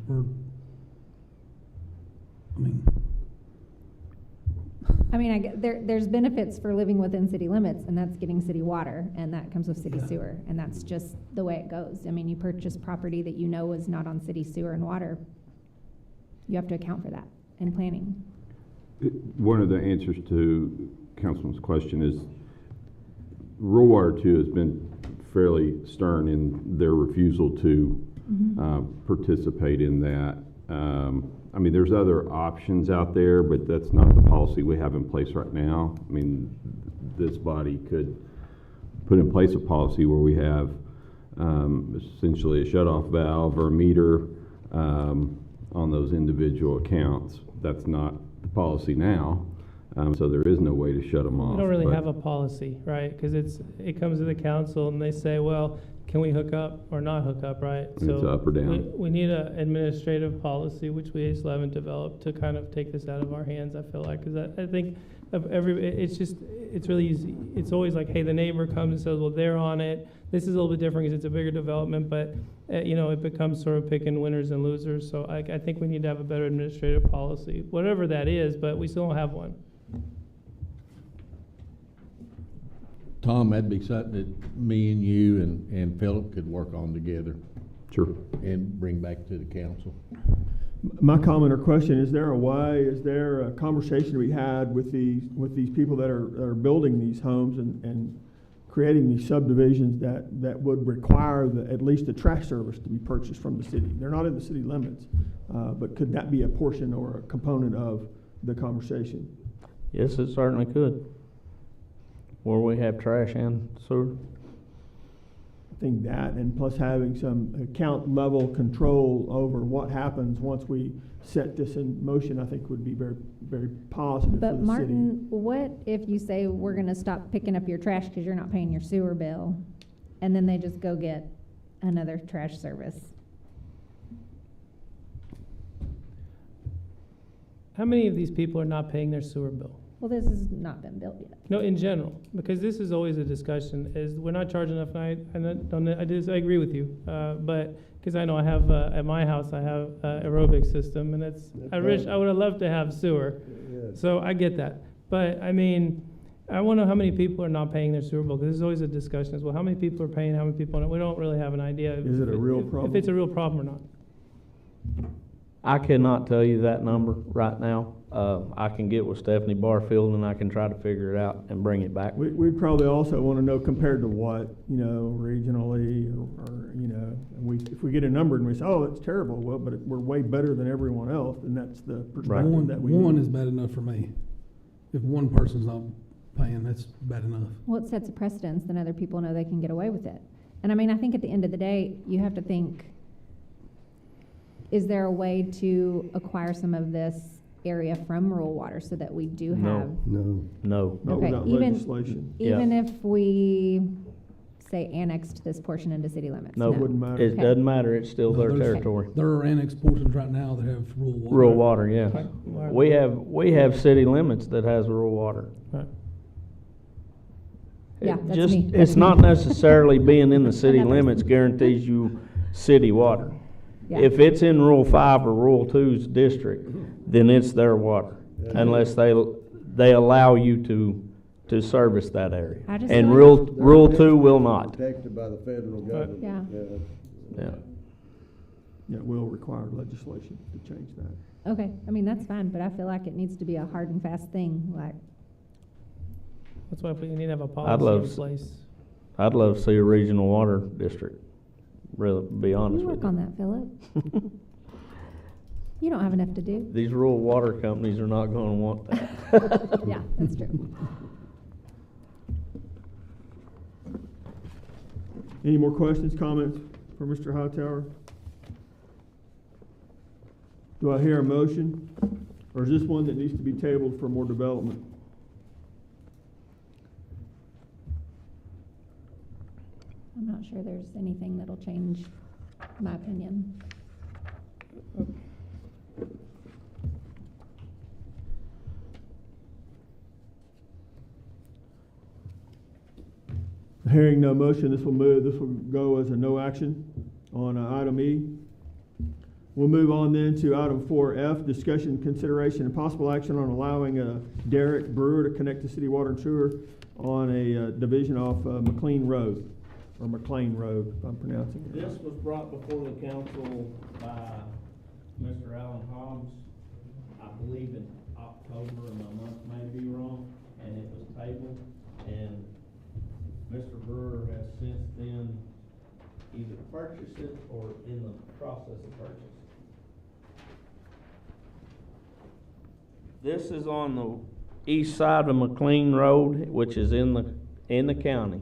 [SPEAKER 5] there's benefits for living within city limits, and that's getting city water, and that comes with city sewer, and that's just the way it goes. I mean, you purchase property that you know is not on city sewer and water. You have to account for that in planning.
[SPEAKER 13] One of the answers to Councilman's question is Rural Water 2 has been fairly stern in their refusal to participate in that. I mean, there's other options out there, but that's not the policy we have in place right now. I mean, this body could put in place a policy where we have essentially a shutoff valve or a meter on those individual accounts. That's not the policy now, so there is no way to shut them off.
[SPEAKER 2] We don't really
[SPEAKER 13] but-
[SPEAKER 2] have a policy, right? Because it comes to the council and they say, well, can we hook up or not hook up, right?
[SPEAKER 13] It's up or down.
[SPEAKER 2] We need an administrative policy, which we still haven't developed, to kind of take this out of our hands, I feel like. Because I think of it's really easy. It's always like, hey, the neighbor comes and says, well, they're on it. This is a little bit different because it's a bigger development, but it becomes sort of picking winners and losers. So I think we need to have a better administrative policy, whatever that is, but we still don't have one.
[SPEAKER 4] Tom, that'd be something that me and you and Philip could work on together.
[SPEAKER 13] Sure.
[SPEAKER 4] And bring back to the council.
[SPEAKER 1] My comment or question, is there a conversation to be had with these people that are building these homes and creating these subdivisions that would require at least the trash service to be purchased from the city? They're not in the city limits, but could that be a portion or a component of the conversation?
[SPEAKER 12] Yes, it certainly could. Where we have trash and sewer.
[SPEAKER 1] I think that, and plus having some account level control over what happens once we set this in motion, I think would be very, very positive for
[SPEAKER 5] But
[SPEAKER 1] the city.
[SPEAKER 5] Martin, what if you say we're gonna stop picking up your trash because you're not paying your sewer bill, and then they just go get another trash service?
[SPEAKER 2] How many of these people are not paying their sewer bill?
[SPEAKER 5] Well, this has not been built yet.
[SPEAKER 2] No, in general, because this is always a discussion, is we're not charging enough night, and I agree with you, but, because I know I have, at my house, I have aerobic system, and I would have loved to have sewer, so I get that. But, I mean, I want to know how many people are not paying their sewer bill, because there's always a discussion as well, how many people are paying, how many people aren't. We don't really have an idea.
[SPEAKER 1] Is it a real problem?
[SPEAKER 2] If it's a real problem or not.
[SPEAKER 12] I cannot tell you that number right now. I can get with Stephanie Barfield and I can try to figure it out and bring it back.
[SPEAKER 1] We'd probably also want to know compared to what, regionally, or if we get a number and we say, oh, it's terrible, well, but we're way better than everyone else, and that's the perspective that we need.
[SPEAKER 10] One is bad enough for me. If one person's not paying, that's bad enough.
[SPEAKER 5] Well, it sets a precedence, then other people know they can get away with it. And I mean, I think at the end of the day, you have to think, is there a way to acquire some of this area from rural water so that we do have?
[SPEAKER 12] No.
[SPEAKER 1] Not
[SPEAKER 5] Okay,
[SPEAKER 1] without legislation.
[SPEAKER 5] Even if we say annexed this portion into city limits?
[SPEAKER 12] No,
[SPEAKER 1] Wouldn't matter.
[SPEAKER 12] it doesn't matter. It's still their
[SPEAKER 10] there's-
[SPEAKER 12] territory.
[SPEAKER 10] There are annexed portions right now that have rural water.
[SPEAKER 12] Rural water, yeah.
[SPEAKER 2] Right.
[SPEAKER 12] We have city limits that has rural water.
[SPEAKER 2] Right.
[SPEAKER 5] Yeah,
[SPEAKER 12] It
[SPEAKER 5] that's
[SPEAKER 12] just,
[SPEAKER 5] me.
[SPEAKER 12] it's
[SPEAKER 5] That's
[SPEAKER 12] not
[SPEAKER 5] me.
[SPEAKER 12] necessarily being in the city
[SPEAKER 5] Another-
[SPEAKER 12] limits guarantees you city water.
[SPEAKER 5] Yeah.
[SPEAKER 12] If it's in Rural 5 or Rural 2's district, then it's their water, unless they allow you to service that area.
[SPEAKER 5] I just
[SPEAKER 12] And
[SPEAKER 5] feel like-
[SPEAKER 12] Rural 2 will not.
[SPEAKER 8] Protected by the federal government.
[SPEAKER 5] Yeah.
[SPEAKER 12] Yeah.
[SPEAKER 1] Yeah, it will require legislation to change that.
[SPEAKER 5] Okay, I mean, that's fine, but I feel like it needs to be a hard and fast thing, like,
[SPEAKER 2] That's why we need to have a
[SPEAKER 12] I'd
[SPEAKER 2] policy
[SPEAKER 12] love
[SPEAKER 2] in
[SPEAKER 12] s-
[SPEAKER 2] place.
[SPEAKER 12] I'd love to see a regional water district, really, to be honest
[SPEAKER 5] you
[SPEAKER 12] with
[SPEAKER 5] work
[SPEAKER 12] you.
[SPEAKER 5] on that, Philip. You don't have enough to do.
[SPEAKER 12] These rural water companies are not gonna want that.
[SPEAKER 5] Yeah, that's true.
[SPEAKER 1] Any more questions, comments for Mr. Hightower? Do I hear a motion? Or is this one that needs to be tabled for more development?
[SPEAKER 5] I'm not sure there's anything that'll change my opinion.
[SPEAKER 1] Hearing no motion, this will go as a no action on item E. We'll move on then to item 4F, discussion, consideration, and possible action on allowing Derek Brewer to connect to city water and sewer on a division off McLean Road, or McLean Road, if I'm pronouncing it.
[SPEAKER 12] This was brought before the council by Mr. Allen Hobbs, I believe in October, and my month may be wrong, and it was tabled, and Mr. Brewer has since then either purchased it or in the process of purchase. This is on the east side of McLean Road, which is in the county.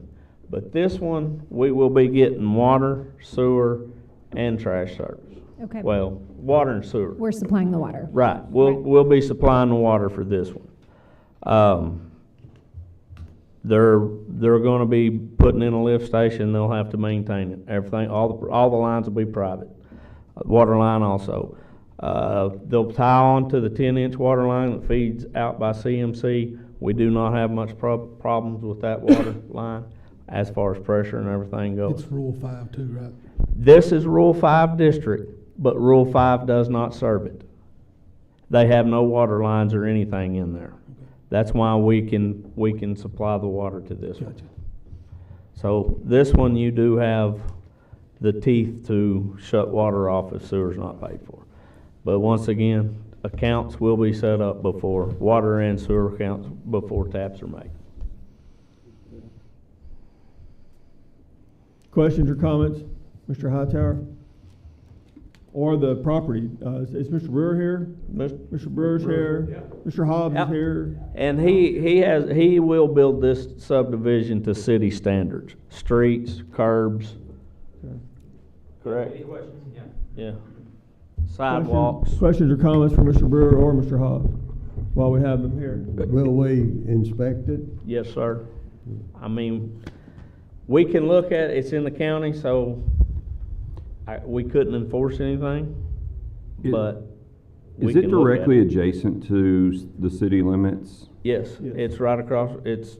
[SPEAKER 12] But this one, we will be getting water, sewer, and trash service.
[SPEAKER 5] Okay.
[SPEAKER 12] Well, water and sewer.
[SPEAKER 5] We're supplying the water.
[SPEAKER 12] Right, we'll be supplying the water for this one. They're gonna be putting in a lift station, they'll have to maintain it, everything, all the lines will be private. Water line also. They'll tie on to the 10-inch water line that feeds out by CMC. We do not have much problems with that water line as far as pressure and everything goes.
[SPEAKER 10] It's Rule 5 too, right?
[SPEAKER 12] This is Rule 5 district, but Rule 5 does not serve it. They have no water lines or anything in there. That's why we can supply the water to this one.
[SPEAKER 10] Gotcha.
[SPEAKER 12] So this one, you do have the teeth to shut water off if sewer's not paid for. But once again, accounts will be set up before, water and sewer accounts before taps are made.
[SPEAKER 1] Questions or comments, Mr. Hightower? Or the property, is Mr. Brewer here? Mr. Brewer's here? Mr. Hobbs
[SPEAKER 12] Yep.
[SPEAKER 1] is here?
[SPEAKER 12] And he will build this subdivision to city standards, streets, curbs.
[SPEAKER 1] Okay.
[SPEAKER 12] Correct?
[SPEAKER 14] Any questions? Yeah.
[SPEAKER 12] Yeah. Sidewalks.
[SPEAKER 1] Questions or comments from Mr. Brewer or Mr. Hobbs while we have them here?
[SPEAKER 8] Will we inspect it?
[SPEAKER 12] Yes, sir. I mean, we can look at, it's in the county, so we couldn't enforce anything, but we
[SPEAKER 13] Is it
[SPEAKER 12] can look at
[SPEAKER 13] directly adjacent to the city limits?
[SPEAKER 12] Yes,
[SPEAKER 1] Yes.
[SPEAKER 12] it's right across, it's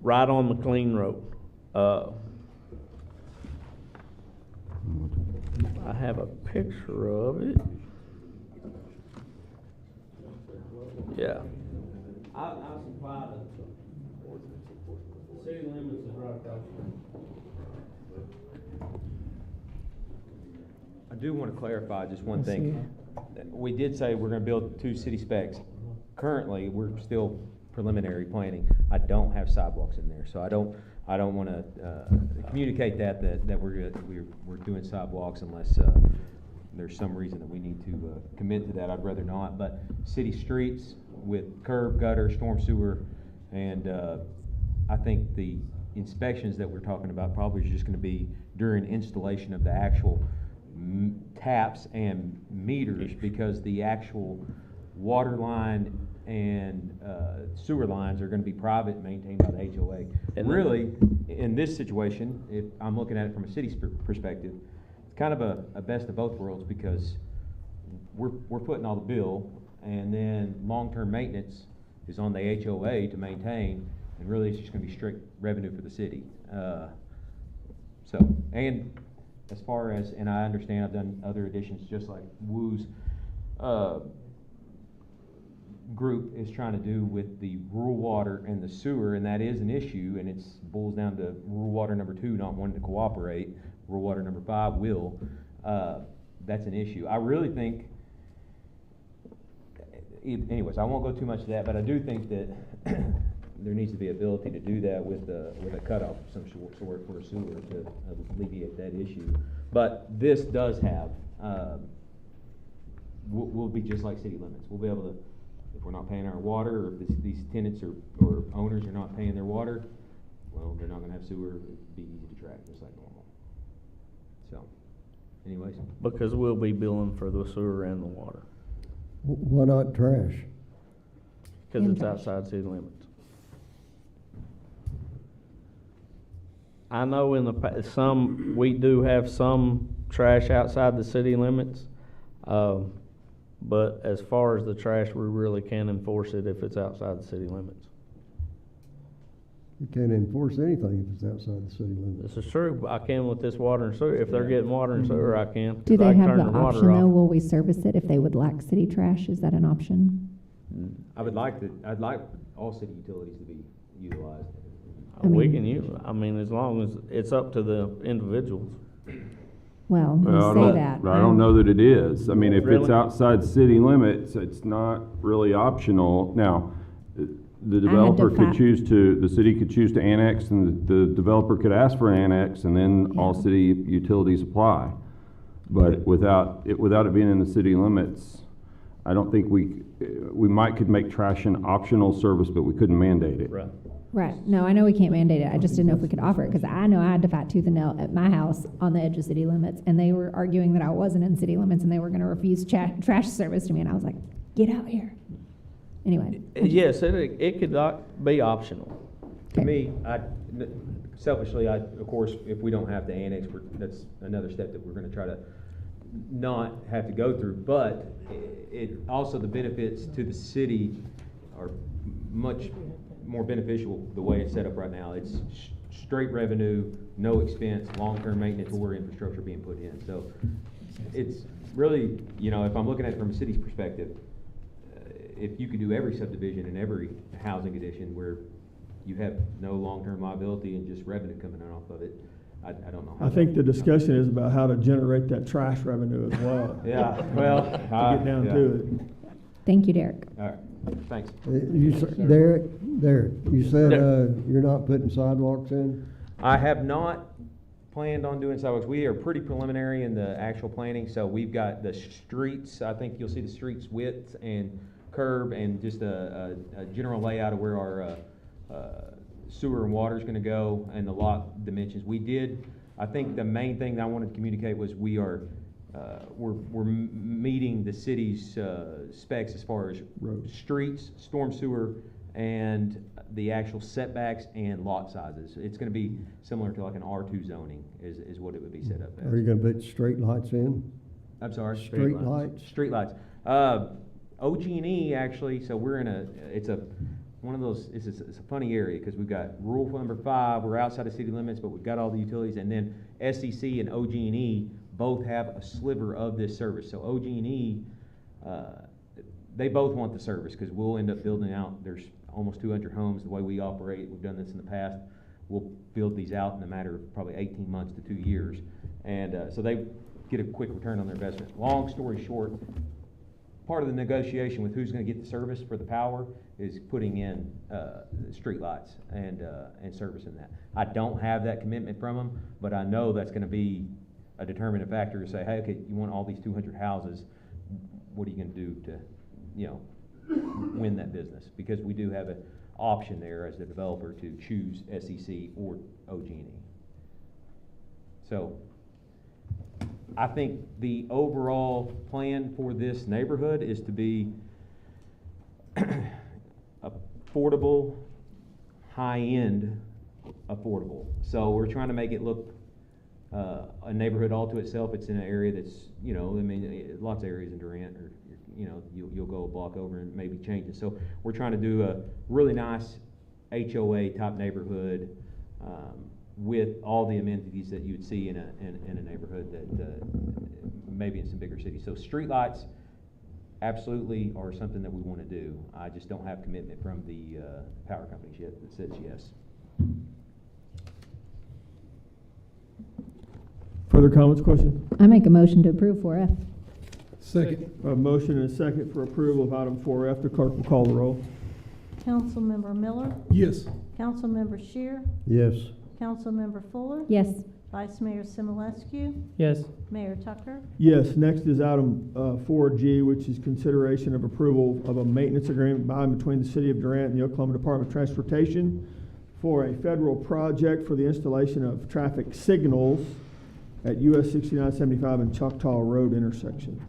[SPEAKER 12] right on McLean Road. I have a picture of it. Yeah. I supplied it. The city limits is right across.
[SPEAKER 14] I do want to clarify just one thing. We did say we're going to build 2 city specs. Currently, we're still preliminary planning. I don't have sidewalks in there, so I don't want to communicate that we're doing sidewalks unless there's some reason that we need to commit to that. I'd rather not. But city streets with curb, gutter, storm sewer, and I think the inspections that we're talking about probably is just going to be during installation of the actual taps and meters, because the actual water line and sewer lines are going to be private and maintained by the HOA. And really, in this situation, if I'm looking at it from a city's perspective, it's kind of a best of both worlds, because we're putting all the bill, and then long-term maintenance is on the HOA to maintain, and really it's just going to be strict revenue for the city. And as far as, and I understand I've done other additions just like Woo's group is trying to do with the rural water and the sewer, and that is an issue, and it's boils down to rural water number 2 not wanting to cooperate, rural water number 5 will. That's an issue. I really think, anyways, I won't go too much to that, but I do think that there needs to be ability to do that with a cutoff of some sort for a sewer to alleviate that issue. But this does have, we'll be just like city limits. We'll be able to, if we're not paying our water, or if these tenants or owners are not paying their water, well, they're not gonna have sewer. It'd be easy to track, just like normal. So, anyways.
[SPEAKER 12] Because we'll be billing for the sewer and the water,
[SPEAKER 8] Why not trash?
[SPEAKER 12] because
[SPEAKER 5] And
[SPEAKER 12] it's
[SPEAKER 5] trash.
[SPEAKER 12] outside city limits. I know in the we do have some trash outside the city limits, but as far as the trash, we really can't enforce it if it's outside the city limits.
[SPEAKER 8] You can't enforce anything if it's outside the city limits.
[SPEAKER 12] This is true. I can with this water and sewer. If they're getting water and sewer, I can. 'cause
[SPEAKER 5] Do they
[SPEAKER 12] I can
[SPEAKER 5] have
[SPEAKER 12] turn
[SPEAKER 5] the
[SPEAKER 12] water
[SPEAKER 5] option though,
[SPEAKER 12] off.
[SPEAKER 5] will we service it if they would lack city trash? Is that an option?
[SPEAKER 14] I'd like all city utilities to be utilized.
[SPEAKER 5] I
[SPEAKER 12] We
[SPEAKER 5] mean-
[SPEAKER 12] can use, I mean, as long as it's up to the individuals.
[SPEAKER 5] Well,
[SPEAKER 13] Well, I
[SPEAKER 5] you say
[SPEAKER 13] don't-
[SPEAKER 5] that.
[SPEAKER 13] I don't know that it is. I mean, if it's
[SPEAKER 7] Really?
[SPEAKER 13] outside city limits, it's not really optional. Now, the
[SPEAKER 5] to
[SPEAKER 13] developer could
[SPEAKER 5] fi-
[SPEAKER 13] choose to, the city could choose to annex, and the developer could ask for an annex, and then all
[SPEAKER 5] Yeah.
[SPEAKER 13] city utilities apply. But without it being in the city limits, I don't think we could make trash an optional service, but we couldn't mandate it.
[SPEAKER 7] Right.
[SPEAKER 5] Right. No, I know we can't mandate it. I just didn't know if we could offer it, because I know I had to fight tooth and nail at my house on the edge of city limits, and they were arguing that I wasn't in city limits, and they were gonna refuse trash service to me, and I was like, get out here. Anyway.
[SPEAKER 12] Yes, it could not be optional.
[SPEAKER 14] To
[SPEAKER 5] Okay.
[SPEAKER 14] me, selfishly, of course, if we don't have the annex, that's another step that we're gonna try to not have to go through, but it also, the benefits to the city are much more beneficial the way it's set up right now. It's straight revenue, no expense, long-term maintenance or infrastructure being put in. So it's really, if I'm looking at it from a city's perspective, if you could do every subdivision and every housing addition where you have no long-term liability and just revenue coming in off of it, I don't know.
[SPEAKER 1] I think the discussion is about how to generate that trash revenue as well.
[SPEAKER 14] Yeah, well.
[SPEAKER 1] To get down to it.
[SPEAKER 5] Thank you, Derek.
[SPEAKER 14] All right, thanks.
[SPEAKER 8] Derek, you said, you're not putting sidewalks in?
[SPEAKER 14] I have not planned on doing sidewalks. We are pretty preliminary in the actual planning, so we've got the streets. I think you'll see the streets width and curb and just a general layout of where our sewer and water is going to go and the lot dimensions. I think the main thing that I wanted to communicate was we're meeting the city's specs as far as
[SPEAKER 1] Roads.
[SPEAKER 14] streets, storm sewer, and the actual setbacks and lot sizes. It's going to be similar to like an R2 zoning is what it would be set up as.
[SPEAKER 8] Are you gonna put street lights in?
[SPEAKER 14] I'm sorry?
[SPEAKER 8] Street lights?
[SPEAKER 14] Street lights. OG&E actually, so we're in it's a funny area because we've got rural number 5, we're outside of city limits, but we've got all the utilities, and then SEC and OG&E both have a sliver of this service. So OG&E, they both want the service because we'll end up building out, there's almost 200 homes the way we operate. We've done this in the past. We'll build these out in a matter of probably 18 months to 2 years. And so they get a quick return on their investment. Long story short, part of the negotiation with who's going to get the service for the power is putting in street lights and servicing that. I don't have that commitment from them, but I know that's going to be a determinative factor to say, hey, okay, you want all these 200 houses, what are you going to do to, win that business? Because we do have an option there as the developer to choose SEC or OG&E. So I think the overall plan for this neighborhood is to be affordable, high-end affordable. So we're trying to make it look a neighborhood all to itself. It's in an area that's, lots of areas in Durant are, you'll go a block over and maybe change it. So we're trying to do a really nice HOA type neighborhood with all the amenities that you'd see in a neighborhood that maybe in some bigger cities. So streetlights absolutely are something that we want to do. I just don't have commitment from the power companies yet that says yes.
[SPEAKER 1] Further comments, questions?
[SPEAKER 5] I make a motion to approve 4F.
[SPEAKER 10] Second.
[SPEAKER 1] A motion and a second for approval of item 4F. The clerk will call the roll.
[SPEAKER 3] Councilmember Miller,
[SPEAKER 10] Yes.
[SPEAKER 3] Councilmember Shear,
[SPEAKER 8] Yes.
[SPEAKER 3] Councilmember Fuller,
[SPEAKER 5] Yes.
[SPEAKER 3] Vice Mayor Simulescu,
[SPEAKER 2] Yes.
[SPEAKER 3] Mayor Tucker.
[SPEAKER 1] Yes, next is item 4G, which is consideration of approval of a maintenance agreement by and between the City of Durant and the Oklahoma Department of Transportation for a federal project for the installation of traffic signals at US 6975 and Choctaw Road intersection.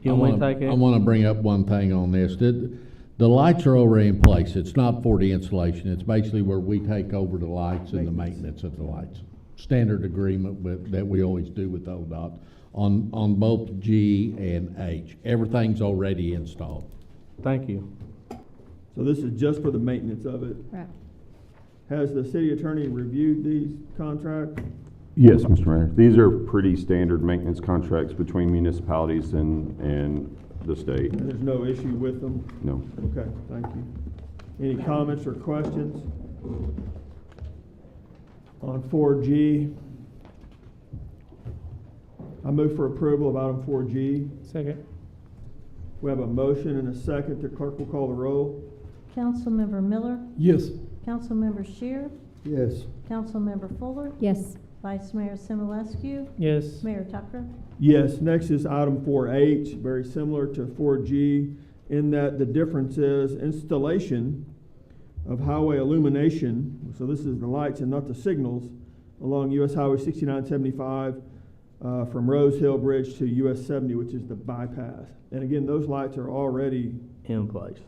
[SPEAKER 12] You want me to take it?
[SPEAKER 4] I want to bring up one thing on this. The lights are already in place. It's not for the installation. It's basically where we take over the lights and the maintenance of the lights. Standard agreement that we always do with ODOT on both G and H. Everything's already installed.
[SPEAKER 12] Thank you.
[SPEAKER 1] So this is just for the maintenance of it.
[SPEAKER 5] Right.
[SPEAKER 1] Has the city attorney reviewed these contracts?
[SPEAKER 13] Yes, Mr. Mayor. These are pretty standard maintenance contracts between municipalities and the state.
[SPEAKER 1] And there's no issue with them?
[SPEAKER 13] No.
[SPEAKER 1] Okay, thank you. Any comments or questions? On 4G, I move for approval of item 4G.
[SPEAKER 2] Second.
[SPEAKER 1] We have a motion and a second. The clerk will call the roll.
[SPEAKER 3] Councilmember Miller,
[SPEAKER 10] Yes.
[SPEAKER 3] Councilmember Shear,
[SPEAKER 8] Yes.
[SPEAKER 3] Councilmember Fuller,
[SPEAKER 5] Yes.
[SPEAKER 3] Vice Mayor Simulescu,
[SPEAKER 2] Yes.
[SPEAKER 3] Mayor Tucker.
[SPEAKER 1] Yes, next is item 4H, very similar to 4G, in that the difference is installation of highway illumination, so this is the lights and not the signals, along US Highway 6975 from Rose Hill Bridge to US 70, which is the bypass. And again, those lights are already
[SPEAKER 12] In place.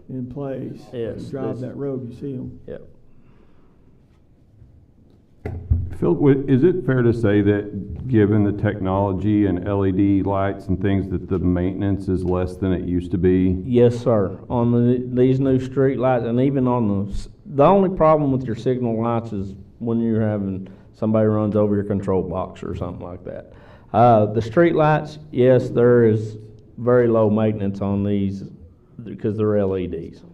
[SPEAKER 1] in place.
[SPEAKER 12] Yes,
[SPEAKER 1] You drive
[SPEAKER 12] this-
[SPEAKER 1] that road, you see them.
[SPEAKER 12] Yep.
[SPEAKER 13] Phil, is it fair to say that, given the technology and LED lights and things, that the maintenance is less than it used to be?
[SPEAKER 12] Yes, sir. On these new street lights, and even on the only problem with your signal lights is when you're having somebody runs over your control box or something like that. The street lights, yes, there is very low maintenance on these because they're LEDs.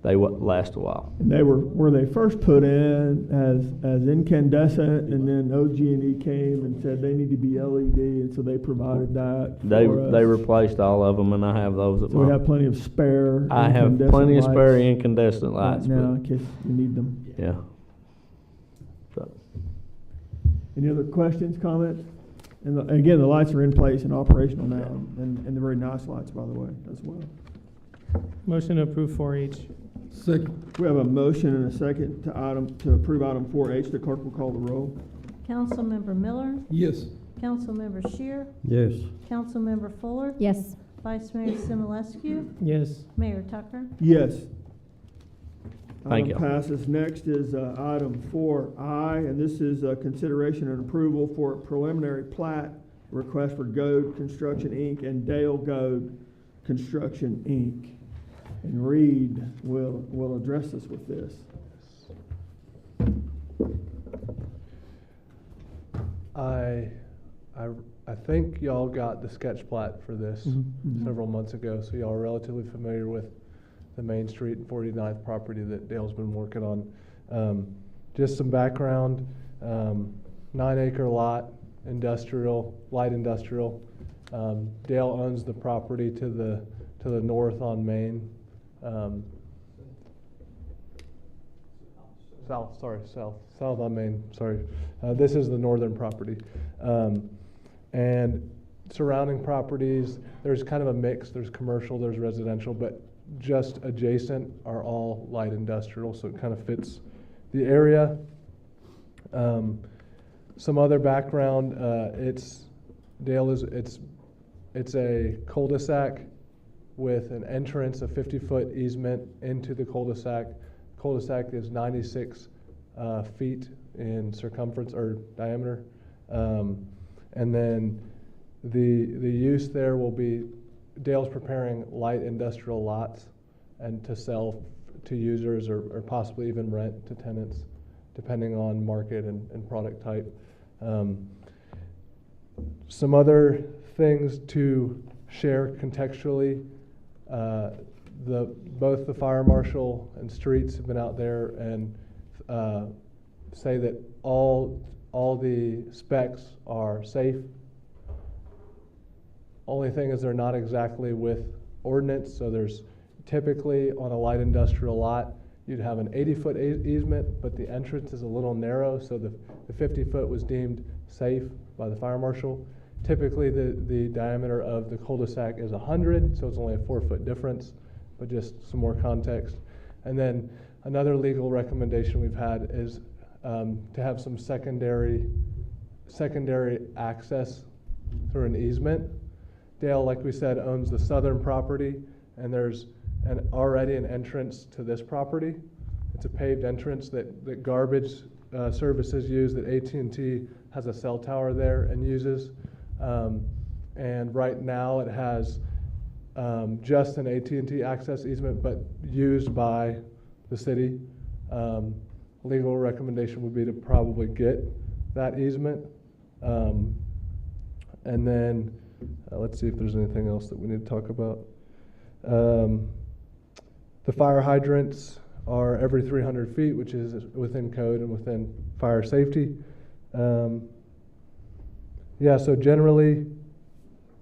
[SPEAKER 12] They last a while.
[SPEAKER 1] And they were they first put in as incandescent, and then OG&E came and said they need to be LED, and so they provided that.
[SPEAKER 12] They
[SPEAKER 1] for us.
[SPEAKER 12] replaced all of them, and I have those at
[SPEAKER 1] So we
[SPEAKER 12] my.
[SPEAKER 1] have plenty of spare.
[SPEAKER 12] I have
[SPEAKER 1] incandescent
[SPEAKER 12] plenty of spare
[SPEAKER 1] lights
[SPEAKER 12] incandescent
[SPEAKER 1] right
[SPEAKER 12] lights.
[SPEAKER 1] now in case you need them.
[SPEAKER 12] But, yeah. So,
[SPEAKER 1] Any other questions, comments? And again, the lights are in place and operational now, and they're very nice lights, by the way, as well.
[SPEAKER 2] Motion to approve 4H.
[SPEAKER 10] Second.
[SPEAKER 1] We have a motion and a second to approve item 4H. The clerk will call the roll.
[SPEAKER 3] Councilmember Miller,
[SPEAKER 10] Yes.
[SPEAKER 3] Councilmember Shear,
[SPEAKER 8] Yes.
[SPEAKER 3] Councilmember Fuller,
[SPEAKER 5] Yes.
[SPEAKER 3] Vice Mayor Simulescu,
[SPEAKER 2] Yes.
[SPEAKER 3] Mayor Tucker.
[SPEAKER 1] Yes.
[SPEAKER 12] Thank you.
[SPEAKER 1] Item passes. Next is item 4I, and this is consideration and approval for preliminary plat request for Goad Construction, Inc. and Dale Goad Construction, Inc. And Reed will address us with this.
[SPEAKER 9] I think y'all got the sketch plat for this
[SPEAKER 1] Mhm.
[SPEAKER 9] several months ago, so y'all are relatively familiar with the Main Street and 49th property that Dale's been working on. Just some background, 9-acre lot, industrial, light industrial. Dale owns the property to the north on Main. South on Main, sorry. This is the northern property. And surrounding properties, there's kind of a mix. There's commercial, there's residential, but just adjacent are all light industrial, so it kind of fits the area. Some other background, it's a cul-de-sac with an entrance, a 50-foot easement into the cul-de-sac. Cul-de-sac is 96 feet in circumference or diameter. And then the use there will be, Dale's preparing light industrial lots and to sell to users or possibly even rent to tenants, depending on market and product type. Some other things to share contextually. Both the fire marshal and streets have been out there and say that all the specs are safe. Only thing is they're not exactly with ordinance, so there's typically on a light industrial lot, you'd have an 80-foot easement, but the entrance is a little narrow, so the 50-foot was deemed safe by the fire marshal. Typically, the diameter of the cul-de-sac is 100, so it's only a 4-foot difference, but just some more context. And then another legal recommendation we've had is to have some secondary access through an easement. Dale, like we said, owns the southern property, and there's already an entrance to this property. It's a paved entrance that garbage services use, that AT&T has a cell tower there and uses. And right now it has just an AT&T access easement, but used by the city. Legal recommendation would be to probably get that easement. And then let's see if there's anything else that we need to talk about. The fire hydrants are every 300 feet, which is within code and within fire safety.
[SPEAKER 15] Yeah, so generally,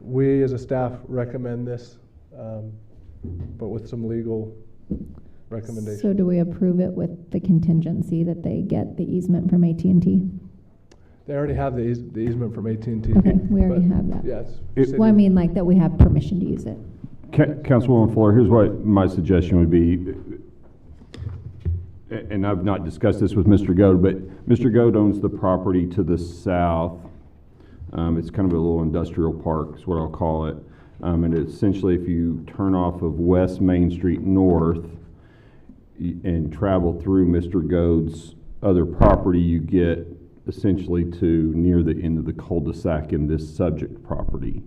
[SPEAKER 15] we as a staff recommend this, but with some legal recommendations.
[SPEAKER 5] So do we approve it with the contingency that they get the easement from AT&T?
[SPEAKER 15] They already have the easement from AT&T.
[SPEAKER 5] Okay, we already
[SPEAKER 15] but
[SPEAKER 5] have that.
[SPEAKER 15] Yes.
[SPEAKER 5] Well, I mean, like, that we have permission to use it.
[SPEAKER 13] Councilwoman Fuller, here's what my suggestion would be, and I've not discussed this with Mr. Goad, but Mr. Goad owns the property to the south. It's kind of a little industrial park is what I'll call it. And essentially, if you turn off of West Main Street North and travel through Mr. Goad's other property, you get essentially to near the end of the cul-de-sac in this subject property.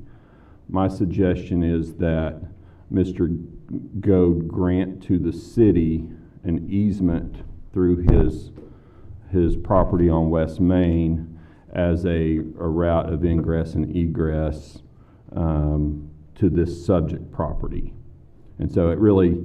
[SPEAKER 13] My suggestion is that Mr. Goad grant to the city an easement through his property on West Main as a route of ingress and egress to this subject property. And so it really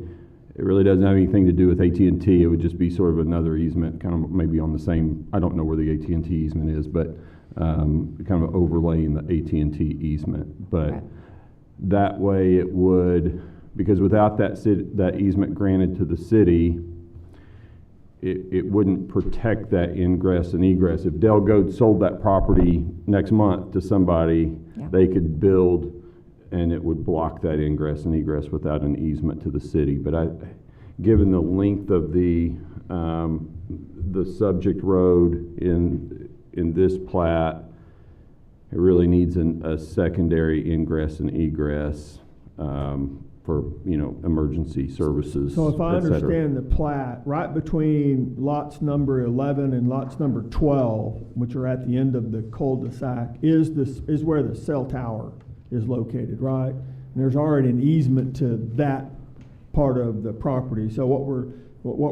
[SPEAKER 13] doesn't have anything to do with AT&T. It would just be sort of another easement, kind of maybe on the same, I don't know where the AT&T easement is, but kind of overlaying the AT&T easement. But
[SPEAKER 5] Right.
[SPEAKER 13] that way it would, because without that easement granted to the city, it wouldn't protect that ingress and egress. If Del Goad sold that property next month to somebody,
[SPEAKER 5] Yeah.
[SPEAKER 13] they could build and it would block that ingress and egress without an easement to the city. But given the length of the subject road in this plat, it really needs a secondary ingress and egress for, emergency services,
[SPEAKER 1] So if I
[SPEAKER 13] et cetera.
[SPEAKER 1] understand the plat, right between lots number 11 and lots number 12, which are at the end of the cul-de-sac, is where the cell tower is located, right? And there's already an easement to that part of the property. So what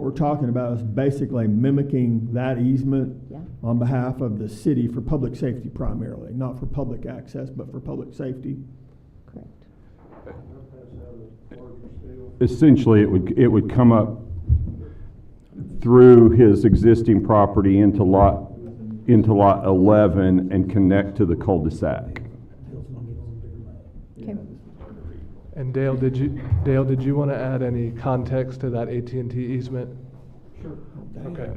[SPEAKER 1] we're talking about is basically mimicking that easement
[SPEAKER 5] Yeah.
[SPEAKER 1] on behalf of the city for public safety primarily, not for public access, but for public safety.
[SPEAKER 5] Correct.
[SPEAKER 13] Essentially, it would come up through his existing property into lot 11 and connect to the cul-de-sac.
[SPEAKER 5] Okay.
[SPEAKER 15] And Dale, did you want to add any context to that AT&T easement?
[SPEAKER 1] Sure.
[SPEAKER 15] Okay.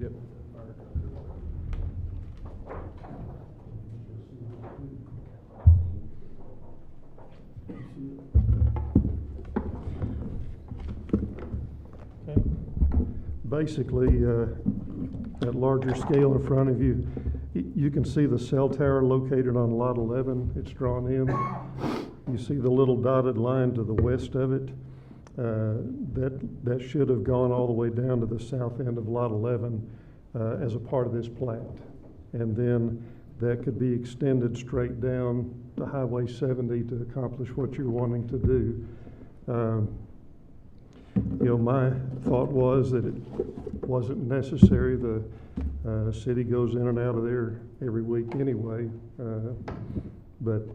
[SPEAKER 15] Yep.
[SPEAKER 2] Okay.
[SPEAKER 8] Basically, that larger scale in front of you, you can see the cell tower located on lot 11. It's drawn in. You see the little dotted line to the west of it. That should have gone all the way down to the south end of lot 11 as a part of this plat. And then that could be extended straight down to Highway 70 to accomplish what you're wanting to do. My thought was that it wasn't necessary. The city goes in and out of there every week anyway. But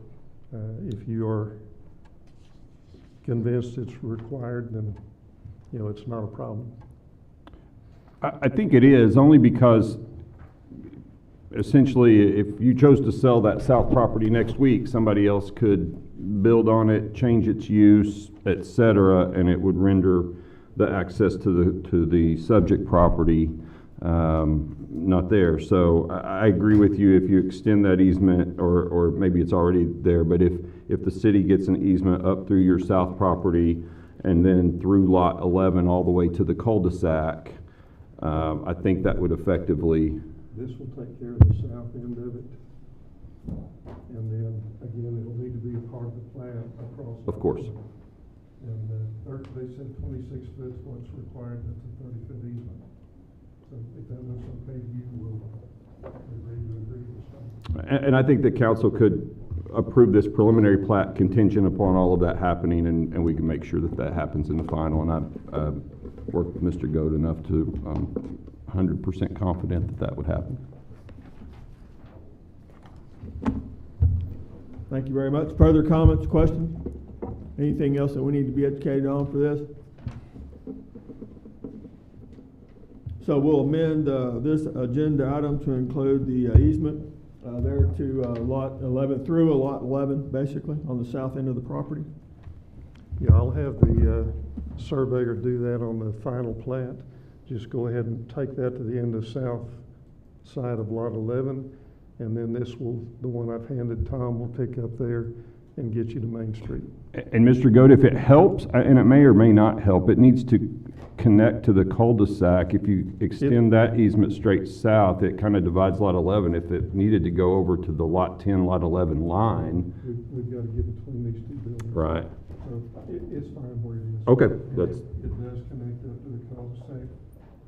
[SPEAKER 8] if you are convinced it's required, then, it's not a problem.
[SPEAKER 13] I think it is, only because essentially, if you chose to sell that south property next week, somebody else could build on it, change its use, et cetera, and it would render the access to the subject property not there. So I agree with you if you extend that easement, or maybe it's already there, but if the city gets an easement up through your south property and then through lot 11 all the way to the cul-de-sac, I think that would effectively.
[SPEAKER 8] This will take care of the south end of it. And then, again, it'll need to be a part of the plan across.
[SPEAKER 13] Of course.
[SPEAKER 8] And they said 26 foot is what's required, that's a 30-foot easement. So if that looks okay to you, we'll agree to this.
[SPEAKER 13] And I think the council could approve this preliminary plat contingent upon all of that happening, and we can make sure that happens in the final. And I've worked with Mr. Goad enough to 100% confident that would happen.
[SPEAKER 1] Thank you very much. Further comments, questions? Anything else that we need to be educated on for this? So we'll amend this agenda item to include the easement there to lot 11, through lot 11, basically, on the south end of the property.
[SPEAKER 8] Yeah, I'll have the surveyor do that on the final plat. Just go ahead and take that to the end of south side of lot 11, and then this will, the one I've handed Tom, will pick up there and get you to Main Street.
[SPEAKER 13] And Mr. Goode, if it helps, and it may or may not help, it needs to connect to the cul-de-sac. If you extend that easement straight south, it kind of divides lot 11. If it needed to go over to the lot 10, lot 11 line.
[SPEAKER 8] We've got to get between these two buildings.
[SPEAKER 13] Right.
[SPEAKER 8] So it's fine where it is.
[SPEAKER 13] Okay,
[SPEAKER 8] And
[SPEAKER 13] that's
[SPEAKER 8] it does connect up to the cul-de-sac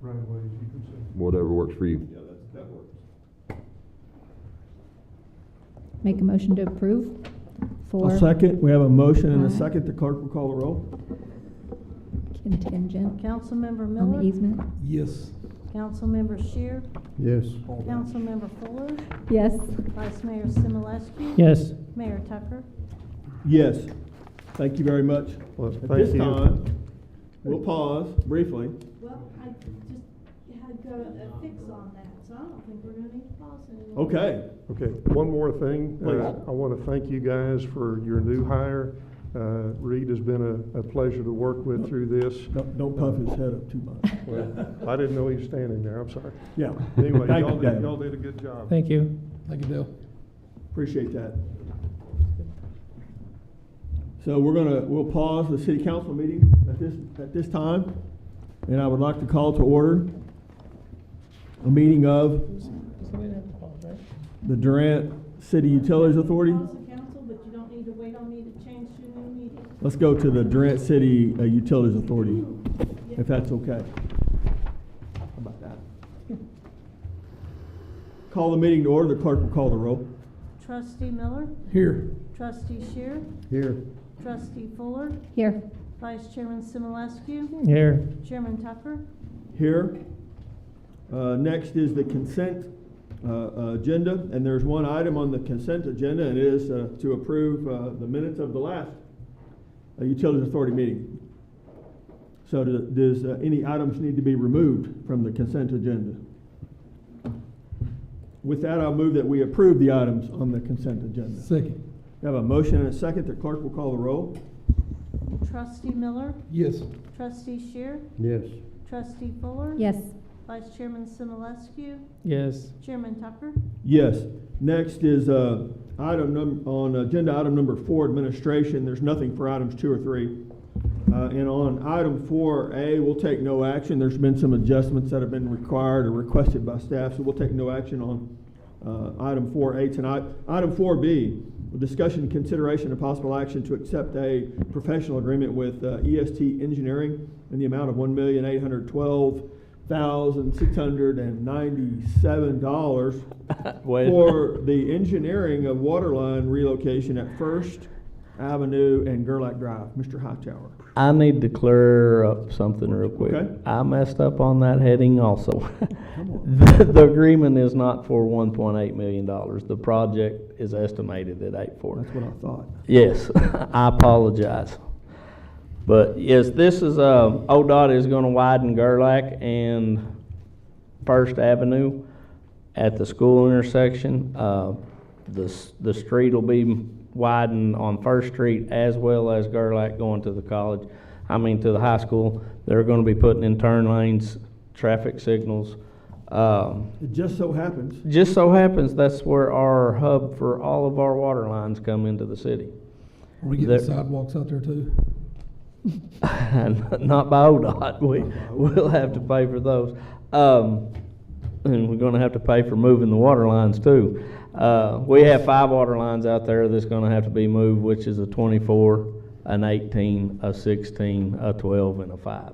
[SPEAKER 8] right away, as you can see.
[SPEAKER 13] whatever works for you.
[SPEAKER 1] That works.
[SPEAKER 5] Make a motion to approve for
[SPEAKER 1] A second, we have a motion and a
[SPEAKER 5] Aye.
[SPEAKER 1] second. The clerk will call the roll.
[SPEAKER 5] contingent
[SPEAKER 3] Councilmember
[SPEAKER 5] on the
[SPEAKER 3] Miller,
[SPEAKER 5] easement.
[SPEAKER 10] Yes.
[SPEAKER 3] Councilmember Shear,
[SPEAKER 8] Yes.
[SPEAKER 3] Councilmember Fuller,
[SPEAKER 5] Yes.
[SPEAKER 3] Vice Mayor Simulescu.
[SPEAKER 2] Yes.
[SPEAKER 3] Mayor Tucker.
[SPEAKER 1] Yes. Thank you very much.
[SPEAKER 8] Well,
[SPEAKER 1] At
[SPEAKER 8] thank
[SPEAKER 1] this
[SPEAKER 8] you.
[SPEAKER 1] time, we'll pause briefly.
[SPEAKER 3] Well, I just had got a fix on that, so I don't think we're gonna need to pause anymore.
[SPEAKER 1] Okay.
[SPEAKER 8] Okay, one more thing.
[SPEAKER 1] Please.
[SPEAKER 8] I want to thank you guys for your new hire. Reed has been a pleasure to work with through this.
[SPEAKER 1] Don't puff his head up too much.
[SPEAKER 8] Well, I didn't know he was standing there, I'm sorry.
[SPEAKER 1] Yeah.
[SPEAKER 8] Anyway,
[SPEAKER 1] Thank
[SPEAKER 8] y'all
[SPEAKER 1] you,
[SPEAKER 8] did,
[SPEAKER 1] Dale.
[SPEAKER 8] y'all did a good job.
[SPEAKER 2] Thank you.
[SPEAKER 10] Thank you, Dale.
[SPEAKER 1] Appreciate that. So we'll pause the city council meeting at this time, and I would like to call to order a meeting of the Durant City Utilities Authority.
[SPEAKER 3] Pause the council, but you don't need to wait on me to change to a new meeting.
[SPEAKER 1] Let's go to the Durant City Utilities Authority, if that's okay. How about that? Call the meeting to order. The clerk will call the roll.
[SPEAKER 3] Trustee Miller,
[SPEAKER 10] Here.
[SPEAKER 3] Trustee Shear,
[SPEAKER 8] Here.
[SPEAKER 3] Trustee Fuller,
[SPEAKER 5] Here.
[SPEAKER 3] Vice Chairman Simulescu,
[SPEAKER 2] Here.
[SPEAKER 3] Chairman Tucker.
[SPEAKER 1] Here. Next is the consent agenda, and there's one item on the consent agenda, and it is to approve the minutes of the last Utilities Authority meeting. So does any items need to be removed from the consent agenda? With that, I'll move that we approve the items on the consent agenda.
[SPEAKER 10] Second.
[SPEAKER 1] We have a motion and a second. The clerk will call the roll.
[SPEAKER 3] Trustee Miller,
[SPEAKER 10] Yes.
[SPEAKER 3] Trustee Shear,
[SPEAKER 8] Yes.
[SPEAKER 3] Trustee Fuller.
[SPEAKER 5] Yes.
[SPEAKER 3] Vice Chairman Simulescu,
[SPEAKER 2] Yes.
[SPEAKER 3] Chairman Tucker.
[SPEAKER 1] Yes. Next is on agenda item number 4, administration. There's nothing for items 2 or 3. And on item 4A, we'll take no action. There's been some adjustments that have been required or requested by staff, so we'll take no action on item 4A tonight. Item 4B, discussion, consideration, and possible action to accept a professional agreement with EST Engineering in the amount of $1,812,697 for the engineering of waterline relocation at First Avenue and Gerlach Drive. Mr. Hightower.
[SPEAKER 12] I need to clear up something real quick.
[SPEAKER 1] Okay.
[SPEAKER 12] I messed up on that heading also.
[SPEAKER 1] Come on.
[SPEAKER 12] The agreement is not for $1.8 million. The project is estimated at 8.4.
[SPEAKER 1] That's what I thought.
[SPEAKER 12] Yes, I apologize. But yes, this is, ODOT is gonna widen Gerlach and First Avenue at the school intersection. The street will be widened on First Street as well as Gerlach going to the college, to the high school. They're gonna be putting in turn lanes, traffic signals.
[SPEAKER 1] It just so happens.
[SPEAKER 12] Just so happens that's where our hub for all of our water lines come into the city.
[SPEAKER 10] Are we getting sidewalks out there too?
[SPEAKER 12] Not by ODOT, we'll have to pay for those. And we're gonna have to pay for moving the water lines too. We have 5 water lines out there that's gonna have to be moved, which is a 24, an 18, a 16, a 12, and a 5.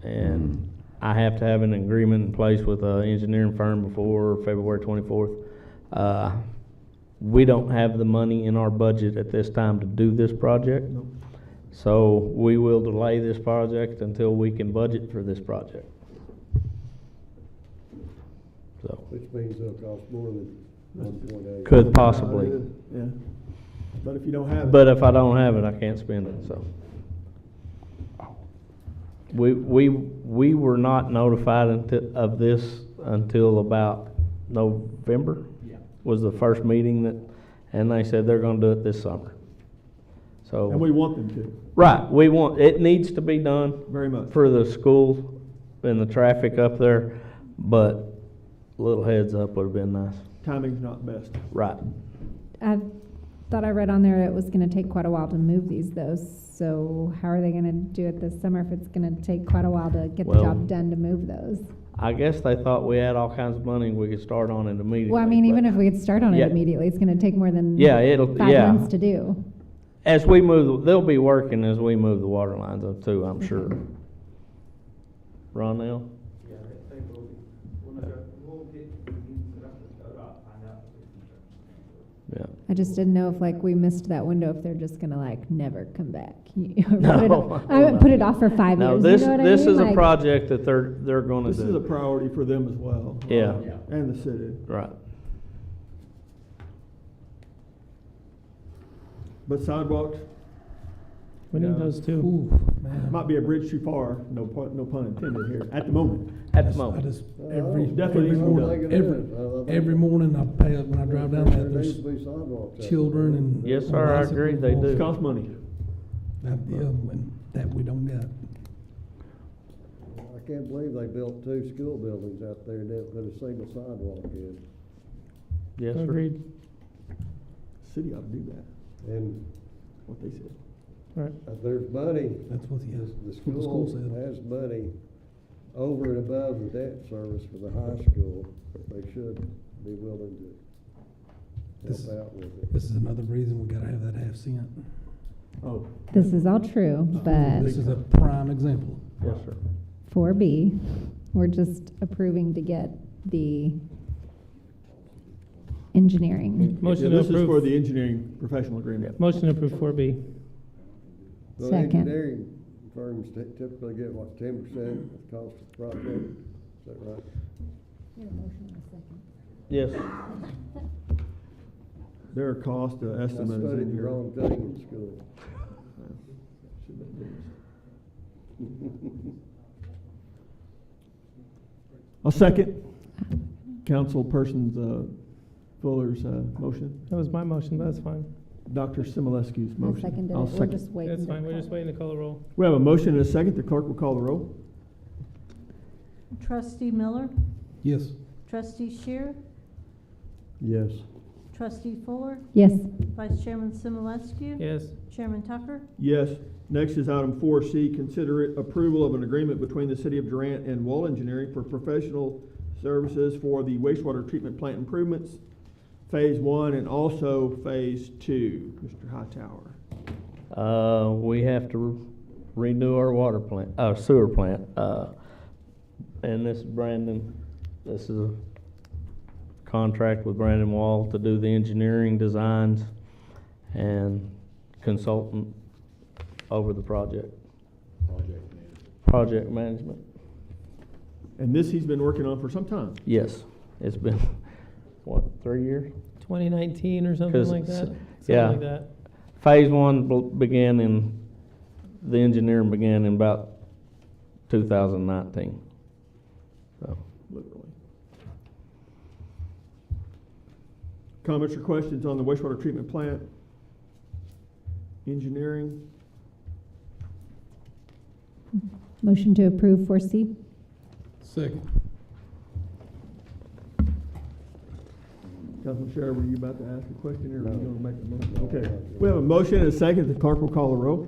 [SPEAKER 12] And I have to have an agreement in place with an engineering firm before February 24th. We don't have the money in our budget at this time to do this project.
[SPEAKER 1] Nope.
[SPEAKER 12] So we will delay this project until we can budget for this project. So,
[SPEAKER 8] Which means it'll cost more than 1.8.
[SPEAKER 12] could possibly.
[SPEAKER 1] Yeah. But if you don't have it.
[SPEAKER 12] But if I don't have it, I can't spend it, so. We were not notified of this until about November.
[SPEAKER 14] Yeah.
[SPEAKER 12] Was the first meeting and they said they're gonna do it this summer. So.
[SPEAKER 1] And we want them to,
[SPEAKER 12] Right, it needs to be done
[SPEAKER 1] very much.
[SPEAKER 12] for the school and the traffic up there, but a little heads up would have been nice.
[SPEAKER 1] Timing's not best.
[SPEAKER 12] Right.
[SPEAKER 5] I thought I read on there it was gonna take quite a while to move these though, so how are they gonna do it this summer if it's gonna take quite a while to get the
[SPEAKER 12] Well,
[SPEAKER 5] job done to move those?
[SPEAKER 12] I guess they thought we had all kinds of money we could start on it immediately.
[SPEAKER 5] Well, I mean, even
[SPEAKER 12] but-
[SPEAKER 5] if we could start on it
[SPEAKER 12] Yeah.
[SPEAKER 5] immediately, it's gonna take more than
[SPEAKER 12] Yeah, it'll,
[SPEAKER 5] 5 months to do.
[SPEAKER 12] As we move, they'll be working as we move the water lines up too, I'm sure. Ronell?
[SPEAKER 11] Yeah, they will be. We'll get, set up the code, I'll find out.
[SPEAKER 12] Yeah.
[SPEAKER 5] I just didn't know if like we missed that window, if they're just gonna like never come back.
[SPEAKER 12] No.
[SPEAKER 5] Put it off for 5
[SPEAKER 12] No,
[SPEAKER 5] years,
[SPEAKER 12] this,
[SPEAKER 5] you know what I
[SPEAKER 12] this
[SPEAKER 5] mean?
[SPEAKER 12] is a
[SPEAKER 5] Like-
[SPEAKER 12] project that they're gonna
[SPEAKER 1] This is a
[SPEAKER 12] do.
[SPEAKER 1] priority for them as well.
[SPEAKER 12] Yeah.
[SPEAKER 1] And the city.
[SPEAKER 12] Right.
[SPEAKER 1] But sidewalks,
[SPEAKER 2] We need
[SPEAKER 1] Yeah.
[SPEAKER 2] those too.
[SPEAKER 10] Ooh, man.
[SPEAKER 1] might be a bridge too far, no pun intended here, at the moment.
[SPEAKER 12] At the
[SPEAKER 10] I
[SPEAKER 12] moment.
[SPEAKER 10] just, every
[SPEAKER 1] Definitely
[SPEAKER 10] every
[SPEAKER 1] needs to be
[SPEAKER 10] morning,
[SPEAKER 1] done.
[SPEAKER 10] every morning I pay up when I drive down there, there's children and.
[SPEAKER 12] Yes, sir, I agree, they do.
[SPEAKER 1] It costs money.
[SPEAKER 10] Yeah, and that we don't got.
[SPEAKER 16] I can't believe they built 2 school buildings out there and didn't put a single sidewalk in.
[SPEAKER 12] Yes, sir.
[SPEAKER 2] Agreed.
[SPEAKER 1] City ought to do that,
[SPEAKER 16] And
[SPEAKER 1] what they said.
[SPEAKER 2] Right.
[SPEAKER 16] there's money,
[SPEAKER 10] That's what the,
[SPEAKER 16] the
[SPEAKER 10] what the school
[SPEAKER 16] school
[SPEAKER 10] said.
[SPEAKER 16] has money over and above the debt service for the high school. They should be willing to
[SPEAKER 10] This-
[SPEAKER 16] help out with it.
[SPEAKER 10] This is another reason we gotta have that half cent.
[SPEAKER 1] Oh,
[SPEAKER 5] This is all true, but
[SPEAKER 10] This is a prime example.
[SPEAKER 12] Yes, sir.
[SPEAKER 5] 4B, we're just approving to get the engineering.
[SPEAKER 2] Motion
[SPEAKER 1] yeah,
[SPEAKER 2] to
[SPEAKER 1] this is for
[SPEAKER 2] approve.
[SPEAKER 1] the engineering professional agreement.
[SPEAKER 2] Motion to approve 4B.
[SPEAKER 16] So
[SPEAKER 5] Second.
[SPEAKER 16] engineering firms typically get, what, 10% of the cost of the project? Is that right?
[SPEAKER 12] Yes.
[SPEAKER 1] Their cost
[SPEAKER 16] I
[SPEAKER 1] estimate is
[SPEAKER 16] studied
[SPEAKER 1] in
[SPEAKER 16] the
[SPEAKER 1] here.
[SPEAKER 16] wrong thing in school.
[SPEAKER 1] I'll second Councilperson's Fuller's motion,
[SPEAKER 2] That was my motion, but that's fine.
[SPEAKER 1] Dr. Simulescu's
[SPEAKER 5] I
[SPEAKER 1] motion.
[SPEAKER 5] seconded it,
[SPEAKER 1] I'll
[SPEAKER 5] we're
[SPEAKER 1] second.
[SPEAKER 5] just waiting.
[SPEAKER 2] That's
[SPEAKER 5] to
[SPEAKER 2] fine, we're
[SPEAKER 5] call.
[SPEAKER 2] just waiting to call the roll.
[SPEAKER 1] We have a motion and a second. The clerk will call the roll.
[SPEAKER 3] Trustee Miller,
[SPEAKER 10] Yes.
[SPEAKER 3] trustee Shear,
[SPEAKER 16] Yes.
[SPEAKER 3] trustee Fuller,
[SPEAKER 5] Yes,
[SPEAKER 3] vice chairman Simulescu.
[SPEAKER 2] Yes.
[SPEAKER 3] Chairman Tucker.
[SPEAKER 1] Yes. Next is item 4C, consider approval of an agreement between the City of Durant and Wall Engineering for professional services for the wastewater treatment plant improvements, Phase 1 and also Phase 2. Mr. Hightower.
[SPEAKER 12] We have to renew our water plant, our sewer plant, and this is Brandon, this is a contract with Brandon Wall to do the engineering designs and consultant over the project. Project management,
[SPEAKER 1] And this he's been working on for some time.
[SPEAKER 12] yes, it's been, what, 3 years?
[SPEAKER 2] 2019 or something
[SPEAKER 12] 'Cause
[SPEAKER 2] like
[SPEAKER 12] it's-
[SPEAKER 2] that? Something
[SPEAKER 12] yeah.
[SPEAKER 2] like that.
[SPEAKER 12] Phase 1 the engineering began in about 2019. So,
[SPEAKER 1] Literally. Comments or questions on the wastewater treatment plant? Engineering?
[SPEAKER 5] motion to approve 4C.
[SPEAKER 10] Second.
[SPEAKER 1] Councilman Sherrill, were you about to ask a question or were you
[SPEAKER 16] No.
[SPEAKER 1] going to make a motion?
[SPEAKER 16] No,
[SPEAKER 1] Okay.
[SPEAKER 16] not
[SPEAKER 1] We have a motion and a second. The clerk will call the roll.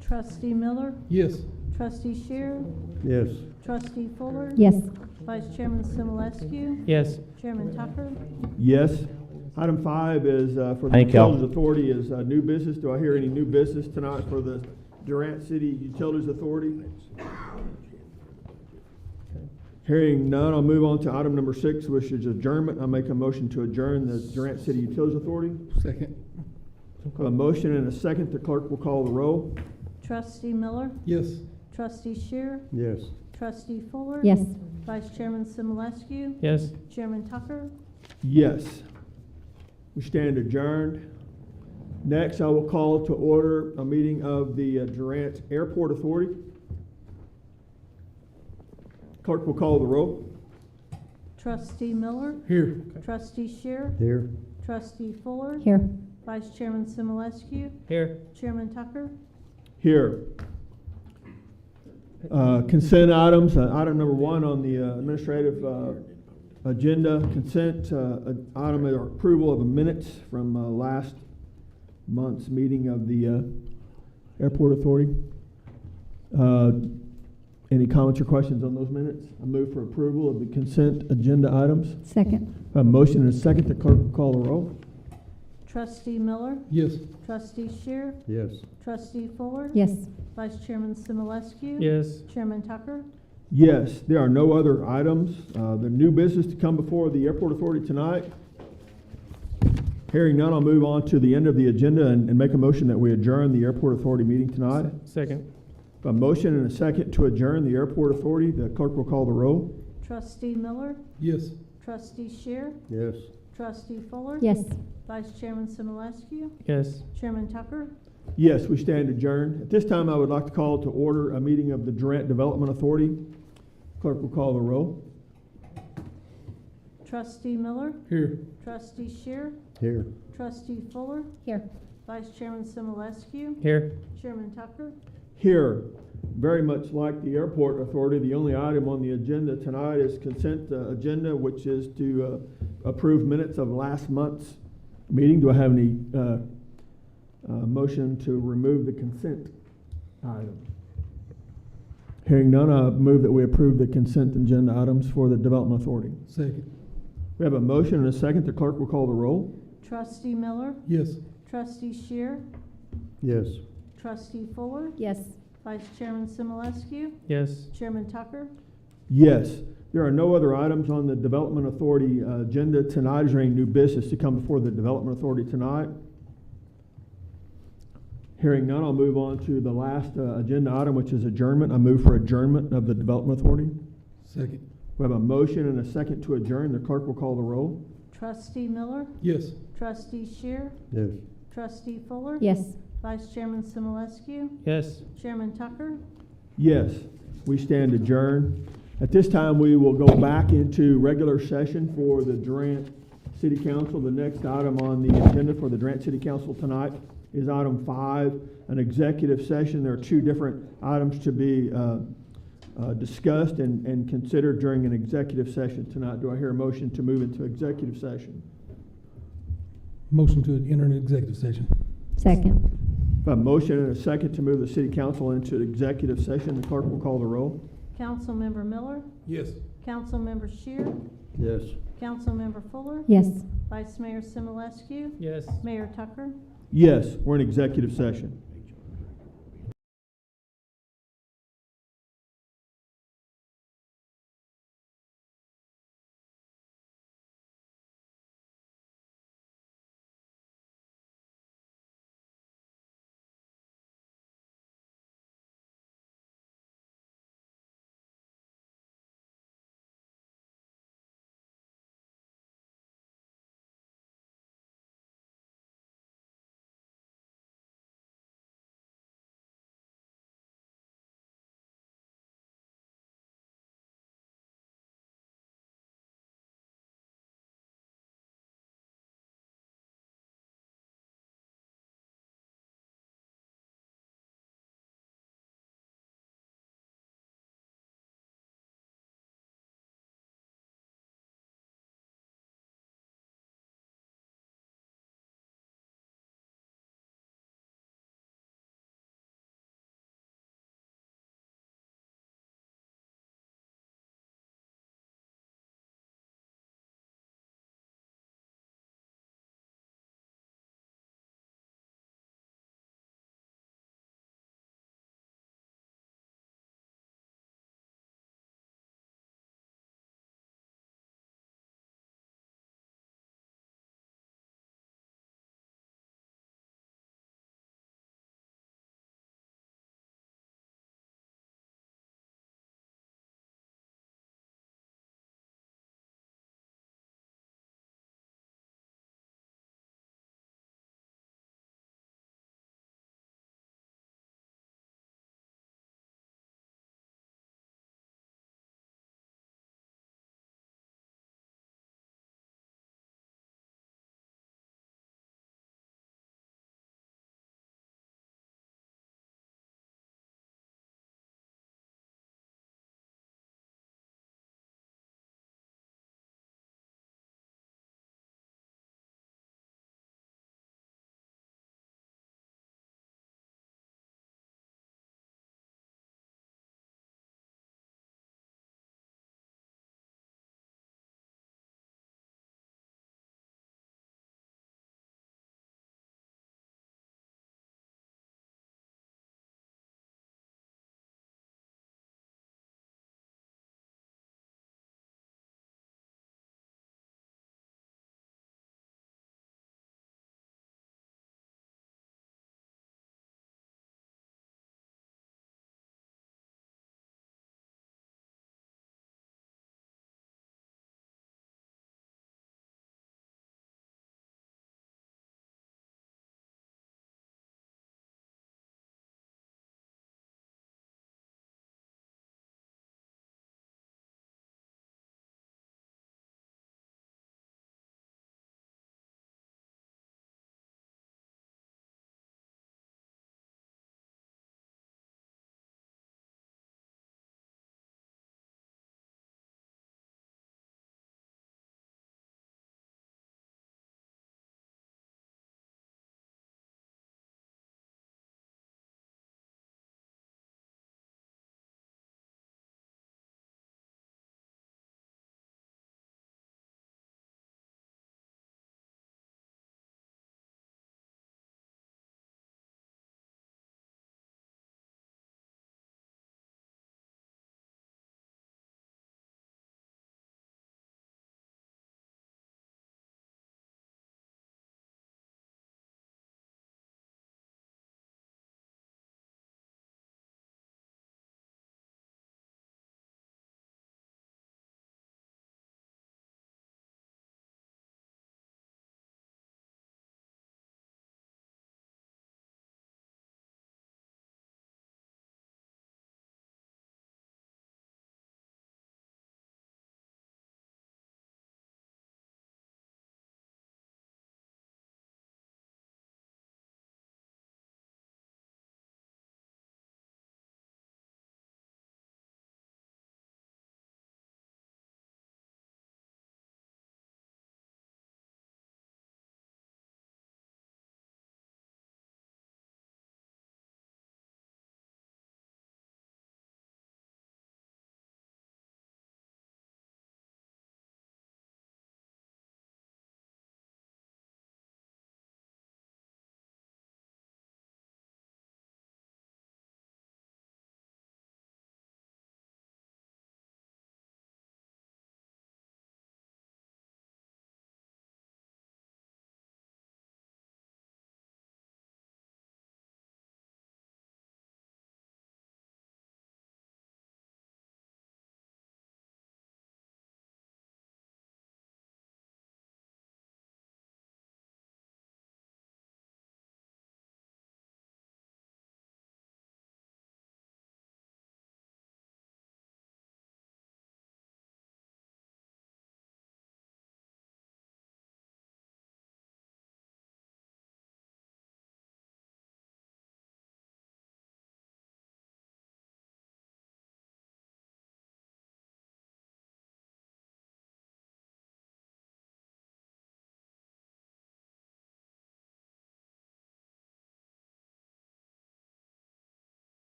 [SPEAKER 3] Trustee Miller,
[SPEAKER 10] Yes.
[SPEAKER 3] trustee Shear,
[SPEAKER 16] Yes.
[SPEAKER 3] trustee Fuller.
[SPEAKER 5] Yes,
[SPEAKER 3] Vice chairman Simulescu.
[SPEAKER 2] Yes.
[SPEAKER 3] Chairman Tucker.
[SPEAKER 1] Yes. Item 5 is for the
[SPEAKER 12] Thank y'all.
[SPEAKER 1] Utilities Authority is new business. Do I hear any new business tonight for the Durant City Utilities Authority? Hearing none, I'll move on to item number 6, which is adjournment. I make a motion to adjourn the Durant City Utilities Authority.
[SPEAKER 10] Second.
[SPEAKER 1] A motion and a second. The clerk will call the roll.
[SPEAKER 3] Trustee Miller,
[SPEAKER 10] Yes.
[SPEAKER 3] trustee Shear,
[SPEAKER 16] Yes.
[SPEAKER 3] trustee Fuller.
[SPEAKER 5] yes.
[SPEAKER 3] Vice chairman Simulescu.
[SPEAKER 2] Yes.
[SPEAKER 3] Chairman Tucker.
[SPEAKER 1] Yes. We stand adjourned. Next, I will call to order a meeting of the Durant Airport Authority. Clerk will call the roll.
[SPEAKER 3] Trustee Miller?
[SPEAKER 10] Here.
[SPEAKER 3] Trustee Shear?
[SPEAKER 16] Here.
[SPEAKER 3] Trustee Fuller?
[SPEAKER 5] Here.
[SPEAKER 3] Vice Chairman Simulescu?
[SPEAKER 2] Here.
[SPEAKER 3] Chairman Tucker?
[SPEAKER 1] Here. Consent items, item number 1 on the administrative agenda, consent item or approval of the minutes from last month's meeting of the Airport Authority. Any comments or questions on those minutes? I move for approval of the consent agenda items.
[SPEAKER 5] Second.
[SPEAKER 1] A motion and a second. The clerk will call the roll.
[SPEAKER 3] Trustee Miller?
[SPEAKER 10] Yes.
[SPEAKER 3] Trustee Shear?
[SPEAKER 16] Yes.
[SPEAKER 3] Trustee Fuller?
[SPEAKER 5] Yes.
[SPEAKER 3] Vice Chairman Simulescu?
[SPEAKER 2] Yes.
[SPEAKER 3] Chairman Tucker?
[SPEAKER 1] Yes, there are no other items. The new business to come before the Airport Authority tonight. Hearing none, I'll move on to the end of the agenda and make a motion that we adjourn the Airport Authority meeting tonight.
[SPEAKER 2] Second.
[SPEAKER 1] A motion and a second to adjourn the Airport Authority. The clerk will call the roll.
[SPEAKER 3] Trustee Miller?
[SPEAKER 10] Yes.
[SPEAKER 3] Trustee Shear?
[SPEAKER 16] Yes.
[SPEAKER 3] Trustee Fuller?
[SPEAKER 5] Yes.
[SPEAKER 3] Vice Chairman Simulescu?
[SPEAKER 2] Yes.
[SPEAKER 3] Chairman Tucker?
[SPEAKER 1] Yes, we stand adjourned. At this time, I would like to call to order a meeting of the Durant Development Authority. Clerk will call the roll.
[SPEAKER 3] Trustee Miller?
[SPEAKER 10] Here.
[SPEAKER 3] Trustee Shear?
[SPEAKER 16] Here.
[SPEAKER 3] Trustee Fuller?
[SPEAKER 5] Here.
[SPEAKER 3] Vice Chairman Simulescu?
[SPEAKER 2] Here.
[SPEAKER 3] Chairman Tucker?
[SPEAKER 1] Here, very much like the Airport Authority, the only item on the agenda tonight is consent agenda, which is to approve minutes of last month's meeting. Do I have any motion to remove the consent item? Hearing none, I move that we approve the consent agenda items for the Development Authority.
[SPEAKER 10] Second.
[SPEAKER 1] We have a motion and a second. The clerk will call the roll.
[SPEAKER 3] Trustee Miller?
[SPEAKER 10] Yes.
[SPEAKER 3] Trustee Shear?
[SPEAKER 16] Yes.
[SPEAKER 3] Trustee Fuller?
[SPEAKER 5] Yes.
[SPEAKER 3] Vice Chairman Simulescu?
[SPEAKER 2] Yes.
[SPEAKER 3] Chairman Tucker?
[SPEAKER 1] Yes. There are no other items on the Development Authority agenda tonight. Is there any new business to come before the Development Authority tonight? Hearing none, I'll move on to the last agenda item, which is adjournment. I move for adjournment of the Development Authority.
[SPEAKER 10] Second.
[SPEAKER 1] We have a motion and a second to adjourn. The clerk will call the roll.
[SPEAKER 3] Trustee Miller?
[SPEAKER 10] Yes.
[SPEAKER 3] Trustee Shear?
[SPEAKER 16] Yes.
[SPEAKER 3] Trustee Fuller?
[SPEAKER 5] Yes.
[SPEAKER 3] Vice Chairman Simulescu?
[SPEAKER 2] Yes.
[SPEAKER 3] Chairman Tucker?
[SPEAKER 1] Yes, we stand adjourned. At this time, we will go back into regular session for the Durant City Council. The next item on the agenda for the Durant City Council tonight is item 5, an executive session. There are 2 different items to be discussed and considered during an executive session tonight. Do I hear a motion to move into executive session?
[SPEAKER 10] Motion to enter an executive session.
[SPEAKER 5] Second.
[SPEAKER 1] A motion and a second to move the City Council into executive session. The clerk will call the roll.
[SPEAKER 3] Councilmember Miller?
[SPEAKER 10] Yes.
[SPEAKER 3] Councilmember Shear?
[SPEAKER 16] Yes.
[SPEAKER 3] Councilmember Fuller?
[SPEAKER 5] Yes.
[SPEAKER 3] Vice Mayor Simulescu?
[SPEAKER 2] Yes.
[SPEAKER 3] Mayor Tucker?
[SPEAKER 1] Yes, we're in executive session.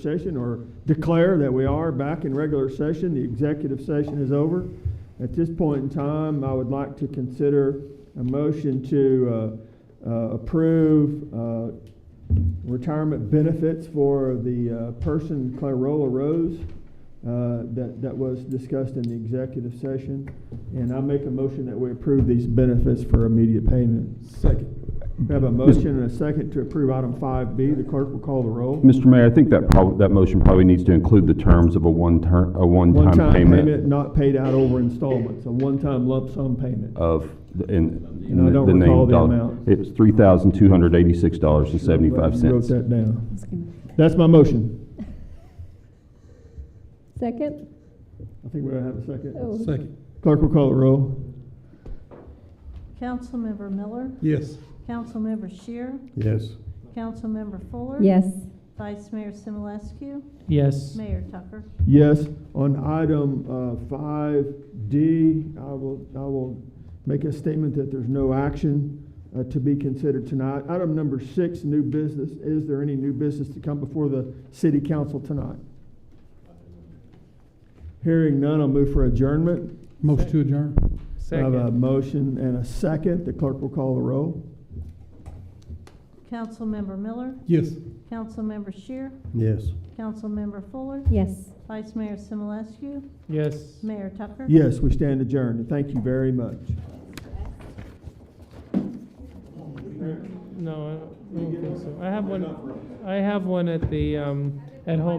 [SPEAKER 1] session, or declare that we are back in regular session. The executive session is over. At this point in time, I would like to consider a motion to approve retirement benefits for the person Clarola Rose that was discussed in the executive session. And I make a motion that we approve these benefits for immediate payment.
[SPEAKER 10] Second.
[SPEAKER 1] We have a motion and a second to approve item 5B. The clerk will call the roll.
[SPEAKER 13] Mr. Mayor, I think that motion probably needs to include the terms of a one-time
[SPEAKER 1] One-time
[SPEAKER 13] payment.
[SPEAKER 1] payment not paid out over installments, a one-time lump sum payment.
[SPEAKER 13] Of,
[SPEAKER 1] And I don't recall the amount.
[SPEAKER 13] It was $3,286.75.
[SPEAKER 1] You wrote that down. That's my motion.
[SPEAKER 5] Second?
[SPEAKER 1] I think we're gonna have a second.
[SPEAKER 5] Oh.
[SPEAKER 10] Second.
[SPEAKER 1] Clerk will call the roll.
[SPEAKER 3] Councilmember Miller,
[SPEAKER 10] Yes.
[SPEAKER 3] Councilmember Shear,
[SPEAKER 8] Yes.
[SPEAKER 3] Councilmember Fuller.
[SPEAKER 5] Yes.
[SPEAKER 3] Vice Mayor Simulescu,
[SPEAKER 2] Yes.
[SPEAKER 3] Mayor Tucker.
[SPEAKER 1] Yes. On item 5D, I will make a statement that there's no action to be considered tonight. Item number 6, new business. Is there any new business to come before the city council tonight? Hearing none, I'll move for adjournment.
[SPEAKER 10] Motion to adjourn.
[SPEAKER 1] I have a
[SPEAKER 2] Second.
[SPEAKER 1] motion and a second. The clerk will call the roll.
[SPEAKER 3] Councilmember Miller,
[SPEAKER 10] Yes.
[SPEAKER 3] Councilmember Shear,
[SPEAKER 8] Yes.
[SPEAKER 3] Councilmember Fuller,
[SPEAKER 5] Yes.
[SPEAKER 3] Vice Mayor Simulescu,
[SPEAKER 2] Yes.
[SPEAKER 3] Mayor Tucker.
[SPEAKER 1] Yes, we stand adjourned, and thank you very much.
[SPEAKER 2] No, I don't think so. I have one at the, at home.